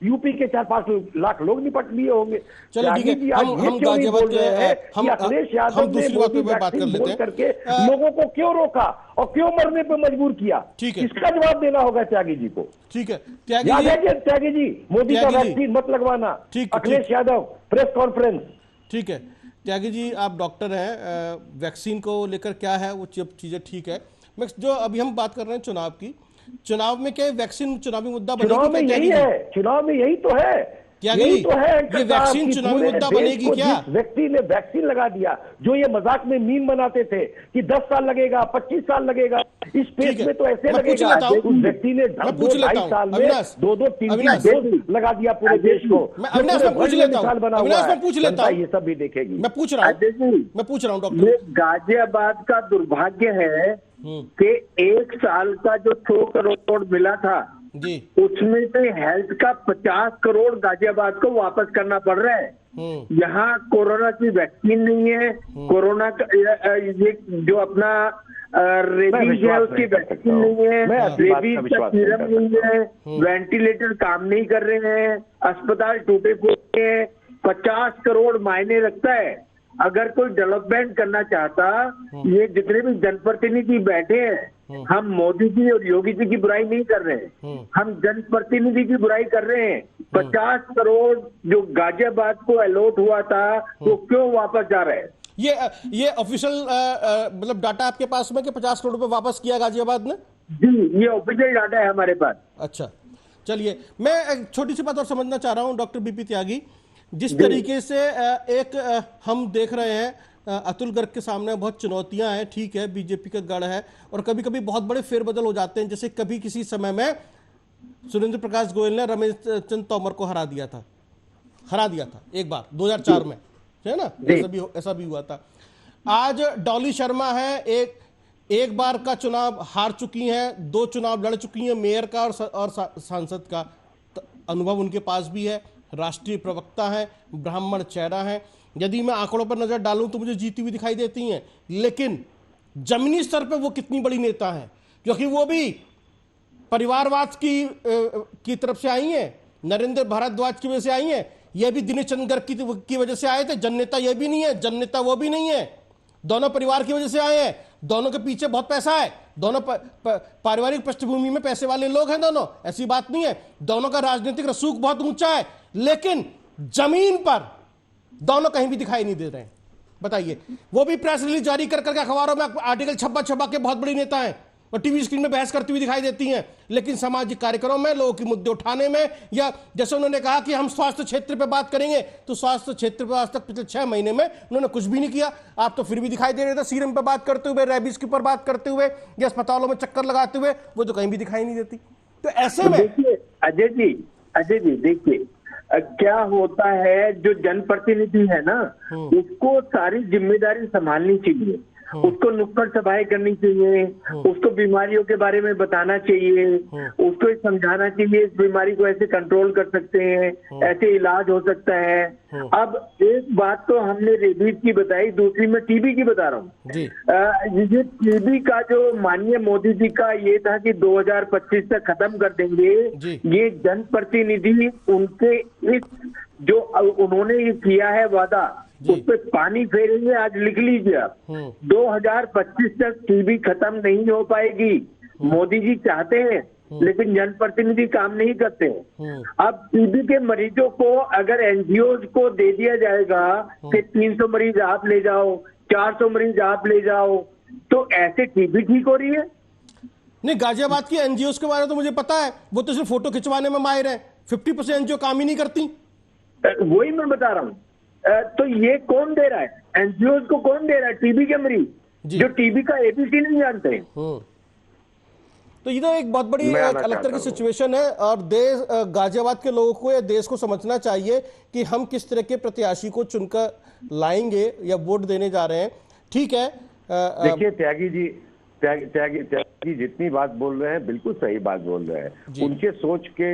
यूपी के 4-5 लाख लोग निपट लिए होंगे। चलो ठीक है, हम गाजियाबाद के अखिलेश यादव ने मोदी वैक्सीन बोल करके लोगों को क्यों रोका और क्यों मरने पर मजबूर किया, इसका जवाब देना होगा त्यागी जी को। ठीक है त्यागी जी, मोदी का वैक्सीन मत लगवाना, अखिलेश यादव प्रेस कॉन्फ्रेंस। ठीक है त्यागी जी, आप डॉक्टर हैं, वैक्सीन को लेकर क्या है वो चीजें ठीक है। मैं जो अभी हम बात कर रहे हैं चुनाव की, चुनाव में क्या वैक्सीन चुनावी मुद्दा बनेगी? चुनाव में यही है, चुनाव में यही तो है, यही तो है। ये वैक्सीन चुनावी मुद्दा बनेगी क्या? व्यक्ति ने वैक्सीन लगा दिया, जो ये मजाक में मीम बनाते थे कि 10 साल लगेगा, 25 साल लगेगा, इस पेज में तो ऐसे लगेगा। उस व्यक्ति ने 2-2.5 साल में 2-3 लगा दिया पूरे देश को। अविनाश मैं पूछ लेता हूँ, ये सब भी देखेगी। मैं पूछ रहा हूँ डॉक्टर, गाजियाबाद का दुर्भाग्य है कि 1 साल का जो 100 करोड़ मिला था जी, उसमें से हेल्थ का 50 करोड़ गाजियाबाद को वापस करना पड़ रहा है। यहाँ कोरोना की वैक्सीन नहीं है, कोरोना का ये जो अपना रेबीज है उसकी वैक्सीन नहीं है, रेबीज का सीरम नहीं है, वेंटिलेटर काम नहीं कर रहे हैं, अस्पताल टूटे फूटे हैं। 50 करोड़ मायने रखता है। अगर कोई डेवलपमेंट करना चाहता, ये जितने भी जनप्रतिनिधि बैठे हैं, हम मोदी जी और योगी जी की बुराई नहीं कर रहे हैं, हम जनप्रतिनिधि की बुराई कर रहे हैं। 50 करोड़ जो गाजियाबाद को अलॉट हुआ था वो क्यों वापस जा रहे हैं? ये ऑफिशियल मतलब डाटा आपके पास में कि 50 करोड़ रुपए वापस किया गाजियाबाद ने? जी, ये ऑफिशियल डाटा है हमारे पास। अच्छा चलिए, मैं एक छोटी सी बात और समझना चाह रहा हूं डॉक्टर बीपी त्यागी। जिस तरीके से हम देख रहे हैं अतुल गर्ग के सामने बहुत चुनौतियां हैं, ठीक है, बीजेपी का गढ़ है और कभी कभी बहुत बड़े फेरबदल हो जाते हैं। जैसे कभी किसी समय में सुरेंद्र प्रकाश गोयल ने रमेश चंद तोमर को हरा दिया था एक बार 2004 में, है ना, ऐसा भी हुआ था। आज डॉली शर्मा है, एक बार का चुनाव हार चुकी हैं, 2 चुनाव लड़ चुकी हैं, मेयर का और सांसद का अनुभव उनके पास भी है, राष्ट्रीय प्रवक्ता है, ब्राह्मण चेहरा है। यदि मैं आंकड़ों पर नजर डालूं तो मुझे जीती हुई दिखाई देती हैं, लेकिन जमीनी स्तर पर वो कितनी बड़ी नेता हैं, क्योंकि वो भी परिवारवाद की तरफ से आई हैं, नरेंद्र भारद्वाज की वजह से आई हैं, ये भी दिनेश चंद्र गर्ग की वजह से आए थे। जननेता ये भी नहीं है, जननेता वो भी नहीं है, दोनों परिवार की वजह से आए हैं, दोनों के पीछे बहुत पैसा है, दोनों पारिवारिक पृष्ठभूमि में पैसे वाले लोग हैं दोनों, ऐसी बात नहीं है, दोनों का राजनीतिक रसूख बहुत ऊंचा है, लेकिन जमीन पर दोनों कहीं भी दिखाई नहीं दे रहे हैं। बताइए, वो भी प्रेस रिलीज जारी कर करके अखबारों में आर्टिकल छपा के बहुत बड़ी नेता हैं और टीवी स्क्रीन में बहस करती हुई दिखाई देती हैं, लेकिन सामाजिक कार्यक्रमों में, लोगों के मुद्दे उठाने में, या जैसे उन्होंने कहा कि हम स्वास्थ्य क्षेत्र पे बात करेंगे, तो स्वास्थ्य क्षेत्र पे आज तक पिछले 6 महीने में उन्होंने कुछ भी नहीं किया। आप तो फिर भी दिखाई दे रहे थे सीरम पे बात करते हुए, रेबीज के ऊपर बात करते हुए, या अस्पतालों में चक्कर लगाते हुए, वो तो कहीं भी दिखाई नहीं देती। तो ऐसे में देखिए अजय जी देखिए, क्या होता है, जो जनप्रतिनिधि है ना, उसको सारी जिम्मेदारी संभालनी चाहिए, उसको नुक्कड़ सभाएं करनी चाहिए, उसको बीमारियों के बारे में बताना चाहिए, उसको समझाना चाहिए इस बीमारी को ऐसे कंट्रोल कर सकते हैं, ऐसे इलाज हो सकता है। अब एक बात तो हमने रेबीज की बताई, दूसरी मैं टीबी की बता रहा हूँ। ये टीबी का जो माननीय मोदी जी का ये था कि 2025 तक खत्म कर देंगे, ये जनप्रतिनिधि उनके इस जो उन्होंने ये किया है वादा, उस पर पानी फेरेंगे। आज लिख लीजिए आप, 2025 तक टीबी खत्म नहीं हो पाएगी। मोदी जी चाहते हैं लेकिन जनप्रतिनिधि काम नहीं करते हैं। अब टीबी के मरीजों को अगर एनजीओ को दे दिया जाएगा कि 300 मरीज आप ले जाओ, 400 मरीज आप ले जाओ, तो ऐसे टीबी ठीक हो रही है? नहीं, गाजियाबाद की एनजीओ के बारे में तो मुझे पता है, वो तो सिर्फ फोटो खिंचवाने में माहिर है, 50% एनजीओ काम ही नहीं करती। वही मैं बता रहा हूँ। तो ये कौन दे रहा है? एनजीओ को कौन दे रहा है? टीबी के मरीज जो टीबी का एबीसी नहीं जानते हैं। तो ये तो एक बहुत बड़ी अलग तरह की सिचुएशन है, और देश, गाजियाबाद के लोगों को या देश को समझना चाहिए कि हम किस तरह के प्रत्याशी को चुनकर लाएंगे या वोट देने जा रहे हैं। ठीक है, देखिए त्यागी जितनी बात बोल रहे हैं बिल्कुल सही बात बोल रहे हैं, उनके सोच के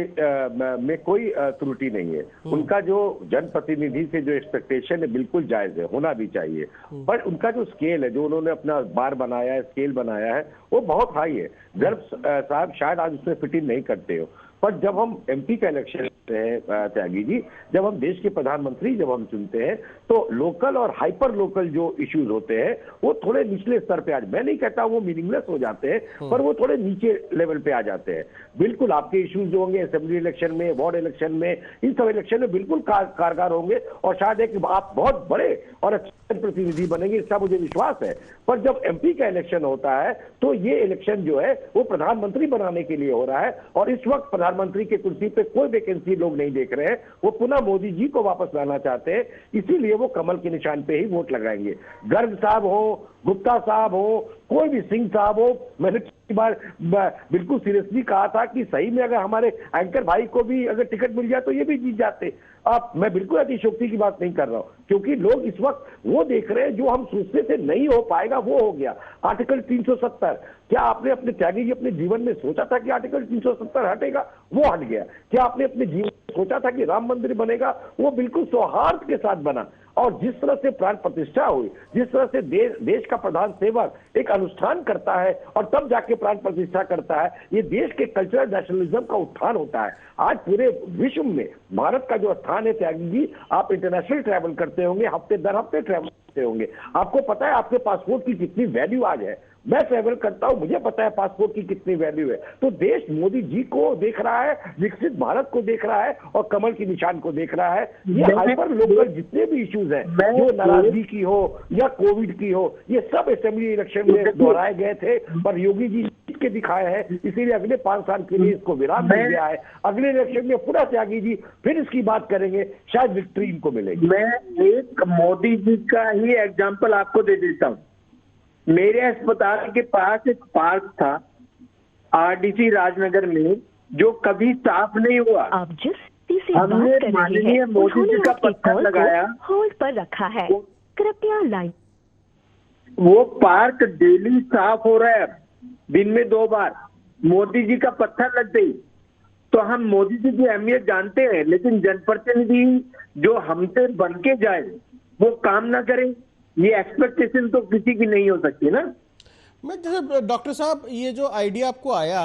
में कोई त्रुटि नहीं है। उनका जो जनप्रतिनिधि से जो एक्सपेक्टेशन है बिल्कुल जायज है, होना भी चाहिए, पर उनका जो स्केल है, जो उन्होंने अपना बार बनाया है, स्केल बनाया है, वो बहुत हाई है। गर्ग साहब शायद आज उसमें फिट इन नहीं करते हो, पर जब हम एमपी का इलेक्शन है त्यागी जी, जब हम देश के प्रधानमंत्री जब हम चुनते हैं, तो लोकल और हाइपर लोकल जो इश्यूज होते हैं वो थोड़े निचले स्तर पे आज, मैं नहीं कहता वो मीनिंगलेस हो जाते हैं, पर वो थोड़े नीचे लेवल पे आ जाते हैं। बिल्कुल आपके इश्यूज जो होंगे असेंबली इलेक्शन में, वार्ड इलेक्शन में, इन सब इलेक्शन में बिल्कुल कारगर होंगे, और शायद एक आप बहुत बड़े और अच्छे प्रतिनिधि बनेंगे, इसका मुझे विश्वास है। पर जब एमपी का इलेक्शन होता है तो ये इलेक्शन जो है वो प्रधानमंत्री बनाने के लिए हो रहा है, और इस वक्त प्रधानमंत्री की कुर्सी पे कोई वैकेंसी लोग नहीं देख रहे हैं, वो पुनः मोदी जी को वापस लाना चाहते हैं, इसीलिए वो कमल के निशान पे ही वोट लगाएंगे। गर्ग साहब हो, गुप्ता साहब हो, कोई भी सिंह साहब हो, मैंने कई बार बिल्कुल सीरियसली कहा था कि सही में अगर हमारे एंकर भाई को भी अगर टिकट मिल जाए तो ये भी जीत जाते। अब मैं बिल्कुल अतिशयोक्ति की बात नहीं कर रहा हूं, क्योंकि लोग इस वक्त वो देख रहे हैं जो हम सोचते थे नहीं हो पाएगा वो हो गया। आर्टिकल 370, क्या आपने अपने त्यागी जी अपने जीवन में सोचा था कि आर्टिकल 370 हटेगा? वो हट गया। क्या आपने अपने जीवन में सोचा था कि राम मंदिर बनेगा? वो बिल्कुल सौहार्द के साथ बना। और जिस तरह से प्राण प्रतिष्ठा हुई, जिस तरह से देश का प्रधान सेवक एक अनुष्ठान करता है और तब जाके प्राण प्रतिष्ठा करता है, ये देश के कल्चरल नेशनलिज्म का उत्थान होता है। आज पूरे विश्व में भारत का जो स्थान है त्यागी जी, आप इंटरनेशनल ट्रैवल करते होंगे, हफ्ते दर हफ्ते ट्रैवल करते होंगे, आपको पता है आपके पासपोर्ट की कितनी वैल्यू आज है। मैं ट्रेवल करता हूं, मुझे पता है पासपोर्ट की कितनी वैल्यू है। तो देश मोदी जी को देख रहा है, विकसित भारत को देख रहा है और कमल की निशान को देख रहा है। ये हाइपर लोकल जितने भी इश्यूज हैं, जो नाराजगी की हो या कोविड की हो, ये सब असेंबली इलेक्शन में दोहराए गए थे, पर योगी जी जीत के दिखाए हैं। इसीलिए अगले 5 साल के लिए इसको विराम मिल गया है। अगले इलेक्शन में पुनः त्यागी जी फिर इसकी बात करेंगे, शायद विक्ट्री इनको मिलेगी। मैं एक मोदी जी का ही एग्जाम्पल आपको दे देता हूं। मेरे अस्पताल के पास एक पार्क था आरडीसी राजनगर में, जो कभी साफ नहीं हुआ। आप जिस से हमने बात कर रहे माननीय हैं मोदी जी का आपकी पत्थर कॉल लगाया, को होल्ड पर रखा है, कृपया लाइन। वो पार्क डेली साफ हो रहा है, दिन में 2 बार। मोदी जी का पत्थर लग गई तो हम मोदी जी की अहमियत जानते हैं, लेकिन जनप्रतिनिधि जो हमसे बन के जाए वो काम ना करे, ये एक्सपेक्टेशन तो किसी की नहीं हो सकती ना। मैं जैसे डॉक्टर साहब, ये जो आइडिया आपको आया,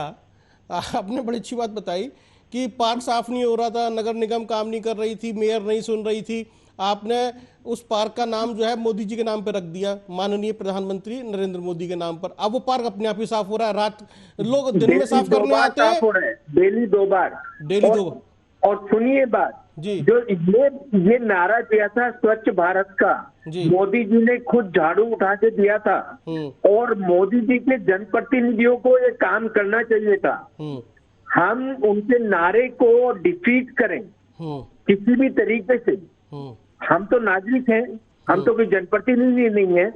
आपने बड़ी अच्छी बात बताई कि पार्क साफ नहीं हो रहा था, नगर निगम काम नहीं कर रही थी, मेयर नहीं सुन रही थी, आपने उस पार्क का नाम जो है मोदी जी के नाम पे रख दिया, माननीय प्रधानमंत्री नरेंद्र मोदी के नाम पर। अब वो पार्क अपने आप ही साफ हो रहा है, रात लोग दिन में साफ करने आते हैं, डेली 2 बार, डेली 2 बार। और सुनिए बात जी, जो ये नारा दिया था स्वच्छ भारत का, मोदी जी ने खुद झाड़ू उठा के दिया था, और मोदी जी के जनप्रतिनिधियों को ये काम करना चाहिए था। हम उनके नारे को डिफीट करें किसी भी तरीके से। हम तो नागरिक हैं, हम तो कोई जनप्रतिनिधि नहीं है।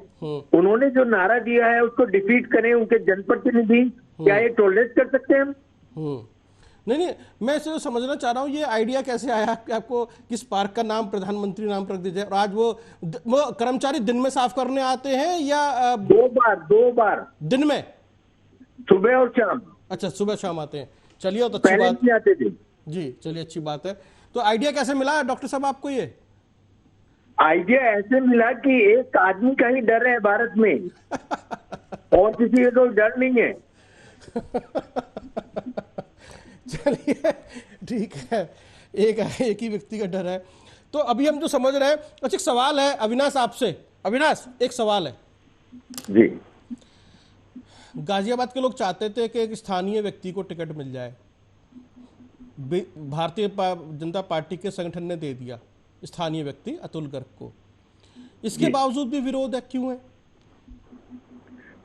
उन्होंने जो नारा दिया है उसको डिफीट करें उनके जनप्रतिनिधि। क्या ये टॉलरेट कर सकते हैं हम? नहीं, मैं इसे समझना चाह रहा हूँ, ये आइडिया कैसे आया कि आपको किस पार्क का नाम प्रधानमंत्री नाम पर रख दीजिए, और आज वो कर्मचारी दिन में साफ करने आते हैं या 2 बार दिन में, सुबह और शाम? अच्छा, सुबह शाम आते हैं। चलिए, तो अच्छी बात आते थे जी, चलिए अच्छी बात है। तो आइडिया कैसे मिला डॉक्टर साहब आपको? ये आइडिया ऐसे मिला कि एक आदमी का ही डर है भारत में और किसी का डर नहीं है। चलिए ठीक है, एक ही व्यक्ति का डर है। तो अभी हम जो समझ रहे हैं, अच्छा एक सवाल है अविनाश आपसे। अविनाश, एक सवाल है जी। गाजियाबाद के लोग चाहते थे कि एक स्थानीय व्यक्ति को टिकट मिल जाए, भारतीय जनता पार्टी के संगठन ने दे दिया स्थानीय व्यक्ति अतुल गर्ग को, इसके बावजूद भी विरोध है, क्यों है?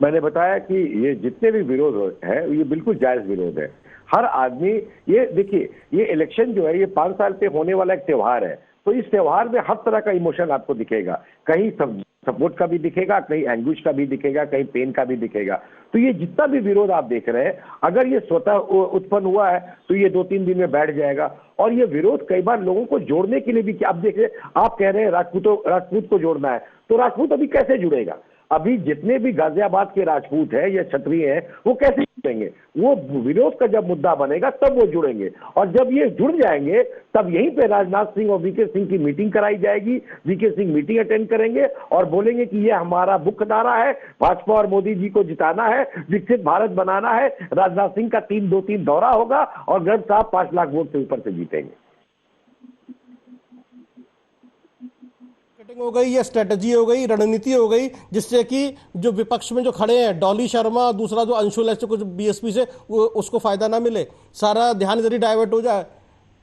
मैंने बताया कि ये जितने भी विरोध है ये बिल्कुल जायज विरोध है। हर आदमी, ये देखिए, ये इलेक्शन जो है ये 5 साल पे होने वाला एक त्योहार है, तो इस त्योहार में हर तरह का इमोशन आपको दिखेगा। कहीं सपोर्ट का भी दिखेगा, कहीं एंग्विश का भी दिखेगा, कहीं पेन का भी दिखेगा। तो ये जितना भी विरोध आप देख रहे हैं, अगर ये स्वतः उत्पन्न हुआ है तो ये 2-3 दिन में बैठ जाएगा। और ये विरोध कई बार लोगों को जोड़ने के लिए भी, आप देख रहे, आप कह रहे हैं राजपूत को जोड़ना है, तो राजपूत अभी कैसे जुड़ेगा? अभी जितने भी गाजियाबाद के राजपूत हैं या क्षत्रिय हैं वो कैसे जुड़ेंगे? वो विरोध का जब मुद्दा बनेगा तब वो जुड़ेंगे, और जब ये जुड़ जाएंगे तब यहीं पे राजनाथ सिंह और वीके सिंह की मीटिंग कराई जाएगी। वीके सिंह मीटिंग अटेंड करेंगे और बोलेंगे कि ये हमारा मुख्य नारा है, भाजपा और मोदी जी को जिताना है, विकसित भारत बनाना है। राजनाथ सिंह का 2-3 दौरा होगा और गर्ग साहब 5 लाख वोट से ऊपर से जीतेंगे। हो गई या स्ट्रेटजी हो गई, रणनीति हो गई, जिससे कि जो विपक्ष में जो खड़े हैं डॉली शर्मा, दूसरा जो अंशुल ऐसे कुछ बीएसपी से, उसको फायदा ना मिले, सारा ध्यान इधर ही डाइवर्ट हो जाए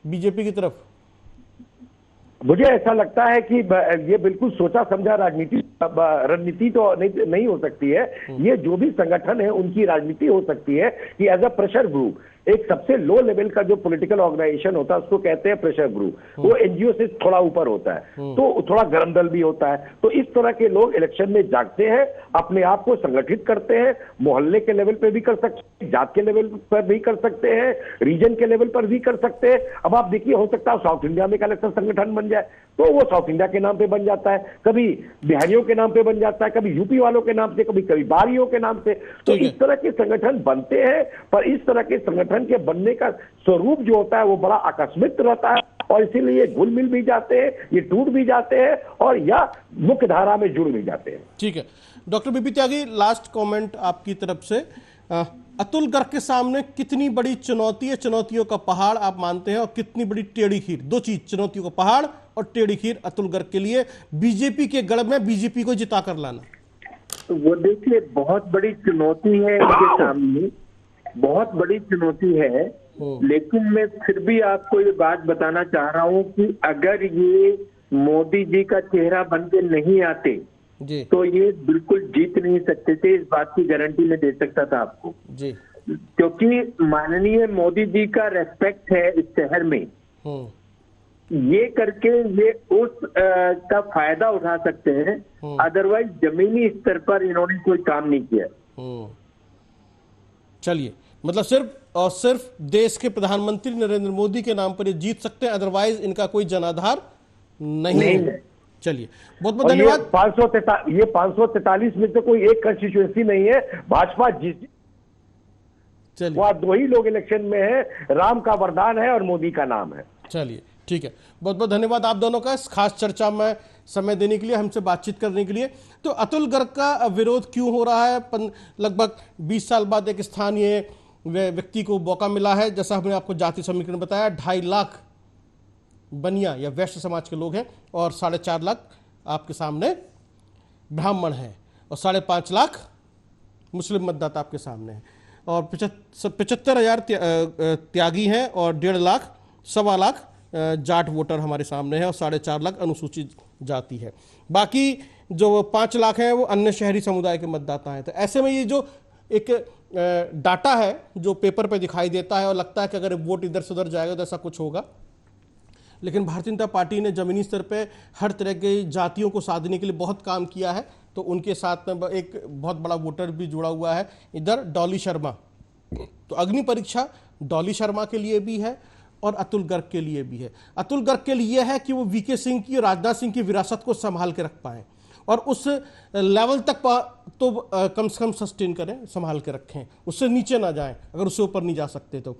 बीजेपी की तरफ। मुझे ऐसा लगता है कि ये बिल्कुल सोचा समझा रणनीति तो नहीं हो सकती है। ये जो भी संगठन है उनकी राजनीति हो सकती है कि एज अ प्रेशर ग्रुप, एक सबसे लो लेवल का जो पॉलिटिकल ऑर्गेनाइजेशन होता है उसको कहते हैं प्रेशर ग्रुप। वो एनजीओ से थोड़ा ऊपर होता है, तो थोड़ा गर्म दल भी होता है। तो इस तरह के लोग इलेक्शन में जागते हैं, अपने आप को संगठित करते हैं, मोहल्ले के लेवल पे भी कर सकते हैं, जात के लेवल पर भी कर सकते हैं, रीजन के लेवल पर भी कर सकते हैं। अब आप देखिए, हो सकता है साउथ इंडिया में कलेक्शन संगठन बन जाए, तो वो साउथ इंडिया के नाम पे बन जाता है, कभी बिहारियों के नाम पे बन जाता है, कभी यूपी वालों के नाम से, कभी बारियों के नाम से। तो इस तरह के संगठन बनते हैं, पर इस तरह के संगठन के बनने का स्वरूप जो होता है वो बड़ा आकस्मिक रहता है, और इसीलिए घुल मिल भी जाते हैं, ये टूट भी जाते हैं, और या मुख्य धारा में जुड़ भी जाते हैं। ठीक है डॉक्टर बीपी त्यागी, लास्ट कमेंट आपकी तरफ से। अतुल गर्ग के सामने कितनी बड़ी चुनौती है, चुनौतियों का पहाड़ आप मानते हैं, और कितनी बड़ी टेढ़ी खीर? 2 चीज, चुनौतियों का पहाड़ और टेढ़ी खीर अतुल गर्ग के लिए बीजेपी के गढ़ में बीजेपी को जिता कर लाना। वो देखिए बहुत बड़ी चुनौती है इनके सामने, बहुत बड़ी चुनौती है। लेकिन मैं फिर भी आपको ये बात बताना चाह रहा हूँ कि अगर ये मोदी जी का चेहरा बन के नहीं आते जी, तो ये बिल्कुल जीत नहीं सकते थे। इस बात की गारंटी मैं दे सकता था आपको जी। क्योंकि माननीय मोदी जी का रेस्पेक्ट है इस शहर में। ये करके ये उस का फायदा उठा सकते हैं, अदरवाइज जमीनी स्तर पर इन्होंने कोई काम नहीं किया। चलिए, मतलब सिर्फ और सिर्फ देश के प्रधानमंत्री नरेंद्र मोदी के नाम पर ये जीत सकते हैं, अदरवाइज इनका कोई जनाधार नहीं है। चलिए, बहुत बहुत धन्यवाद। ये 543 में तो कोई एक कंस्टिट्यूएंसी नहीं है। भाजपा जीत, वह 2 ही लोग इलेक्शन में है, राम का वरदान है और मोदी का नाम है। चलिए, ठीक है, बहुत बहुत धन्यवाद आप दोनों का इस खास चर्चा में समय देने के लिए, हमसे बातचीत करने के लिए। तो अतुल गर्ग का विरोध क्यों हो रहा है? लगभग 20 साल बाद एक स्थानीय व्यक्ति को मौका मिला है। जैसा हमने आपको जाति समीकरण बताया, 2.5 लाख बनिया या वैश्य समाज के लोग हैं और 4.5 लाख आपके सामने ब्राह्मण हैं और 5.5 लाख मुस्लिम मतदाता आपके सामने हैं और 75,000 त्यागी हैं और 1.5 लाख 1.25 लाख जाट वोटर हमारे सामने है और 4.5 लाख अनुसूचित जाति है। बाकी जो 5 लाख हैं वो अन्य शहरी समुदाय के मतदाता हैं। तो ऐसे में ये जो एक डाटा है जो पेपर पे दिखाई देता है और लगता है कि अगर वोट इधर से उधर जाएगा तो ऐसा कुछ होगा, लेकिन भारतीय जनता पार्टी ने जमीनी स्तर पे हर तरह के जातियों को साधने के लिए बहुत काम किया है। तो उनके साथ में एक बहुत बड़ा वोटर भी जुड़ा हुआ है इधर, डॉली शर्मा। तो अग्नि परीक्षा डॉली शर्मा के लिए भी है और अतुल गर्ग के लिए भी है। अतुल गर्ग के लिए है कि वो वीके सिंह की, राजनाथ सिंह की विरासत को संभाल के रख पाए और उस लेवल तक तो कम से कम सस्टेन करें, संभाल के रखें, उससे नीचे ना जाएं, अगर उससे ऊपर नहीं जा सकते तो।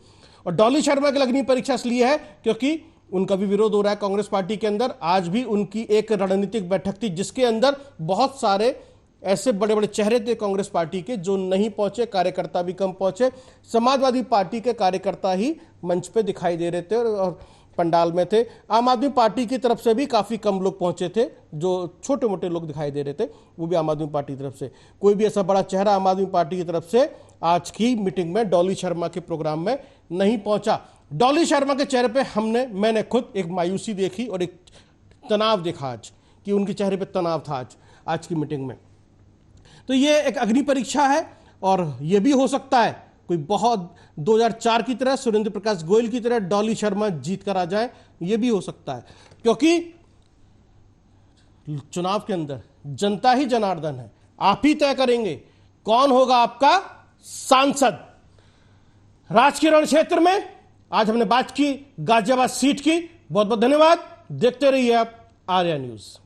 और डॉली शर्मा की अग्नि परीक्षा इसलिए है क्योंकि उनका भी विरोध हो रहा है कांग्रेस पार्टी के अंदर। आज भी उनकी एक रणनीतिक बैठक थी जिसके अंदर बहुत सारे ऐसे बड़े बड़े चेहरे थे कांग्रेस पार्टी के जो नहीं पहुंचे, कार्यकर्ता भी कम पहुंचे। समाजवादी पार्टी के कार्यकर्ता ही मंच पे दिखाई दे रहे थे और पंडाल में थे। आम आदमी पार्टी की तरफ से भी काफी कम लोग पहुंचे थे, जो छोटे मोटे लोग दिखाई दे रहे थे वो भी आम आदमी पार्टी की तरफ से। कोई भी ऐसा बड़ा चेहरा आम आदमी पार्टी की तरफ से आज की मीटिंग में डॉली शर्मा के प्रोग्राम में नहीं पहुंचा। डॉली शर्मा के चेहरे पे मैंने खुद एक मायूसी देखी और एक तनाव देखा आज, कि उनके चेहरे पे तनाव था आज की मीटिंग में। तो ये एक अग्नि परीक्षा है और ये भी हो सकता है कोई बहुत 2004 की तरह, सुरेंद्र प्रकाश गोयल की तरह डॉली शर्मा जीत कर आ जाए, ये भी हो सकता है। क्योंकि चुनाव के अंदर जनता ही जनार्दन है, आप ही तय करेंगे कौन होगा आपका सांसद। राजकीय रण क्षेत्र में आज हमने बात की गाजियाबाद सीट की। बहुत बहुत धन्यवाद, देखते रहिए आप आर्या न्यूज।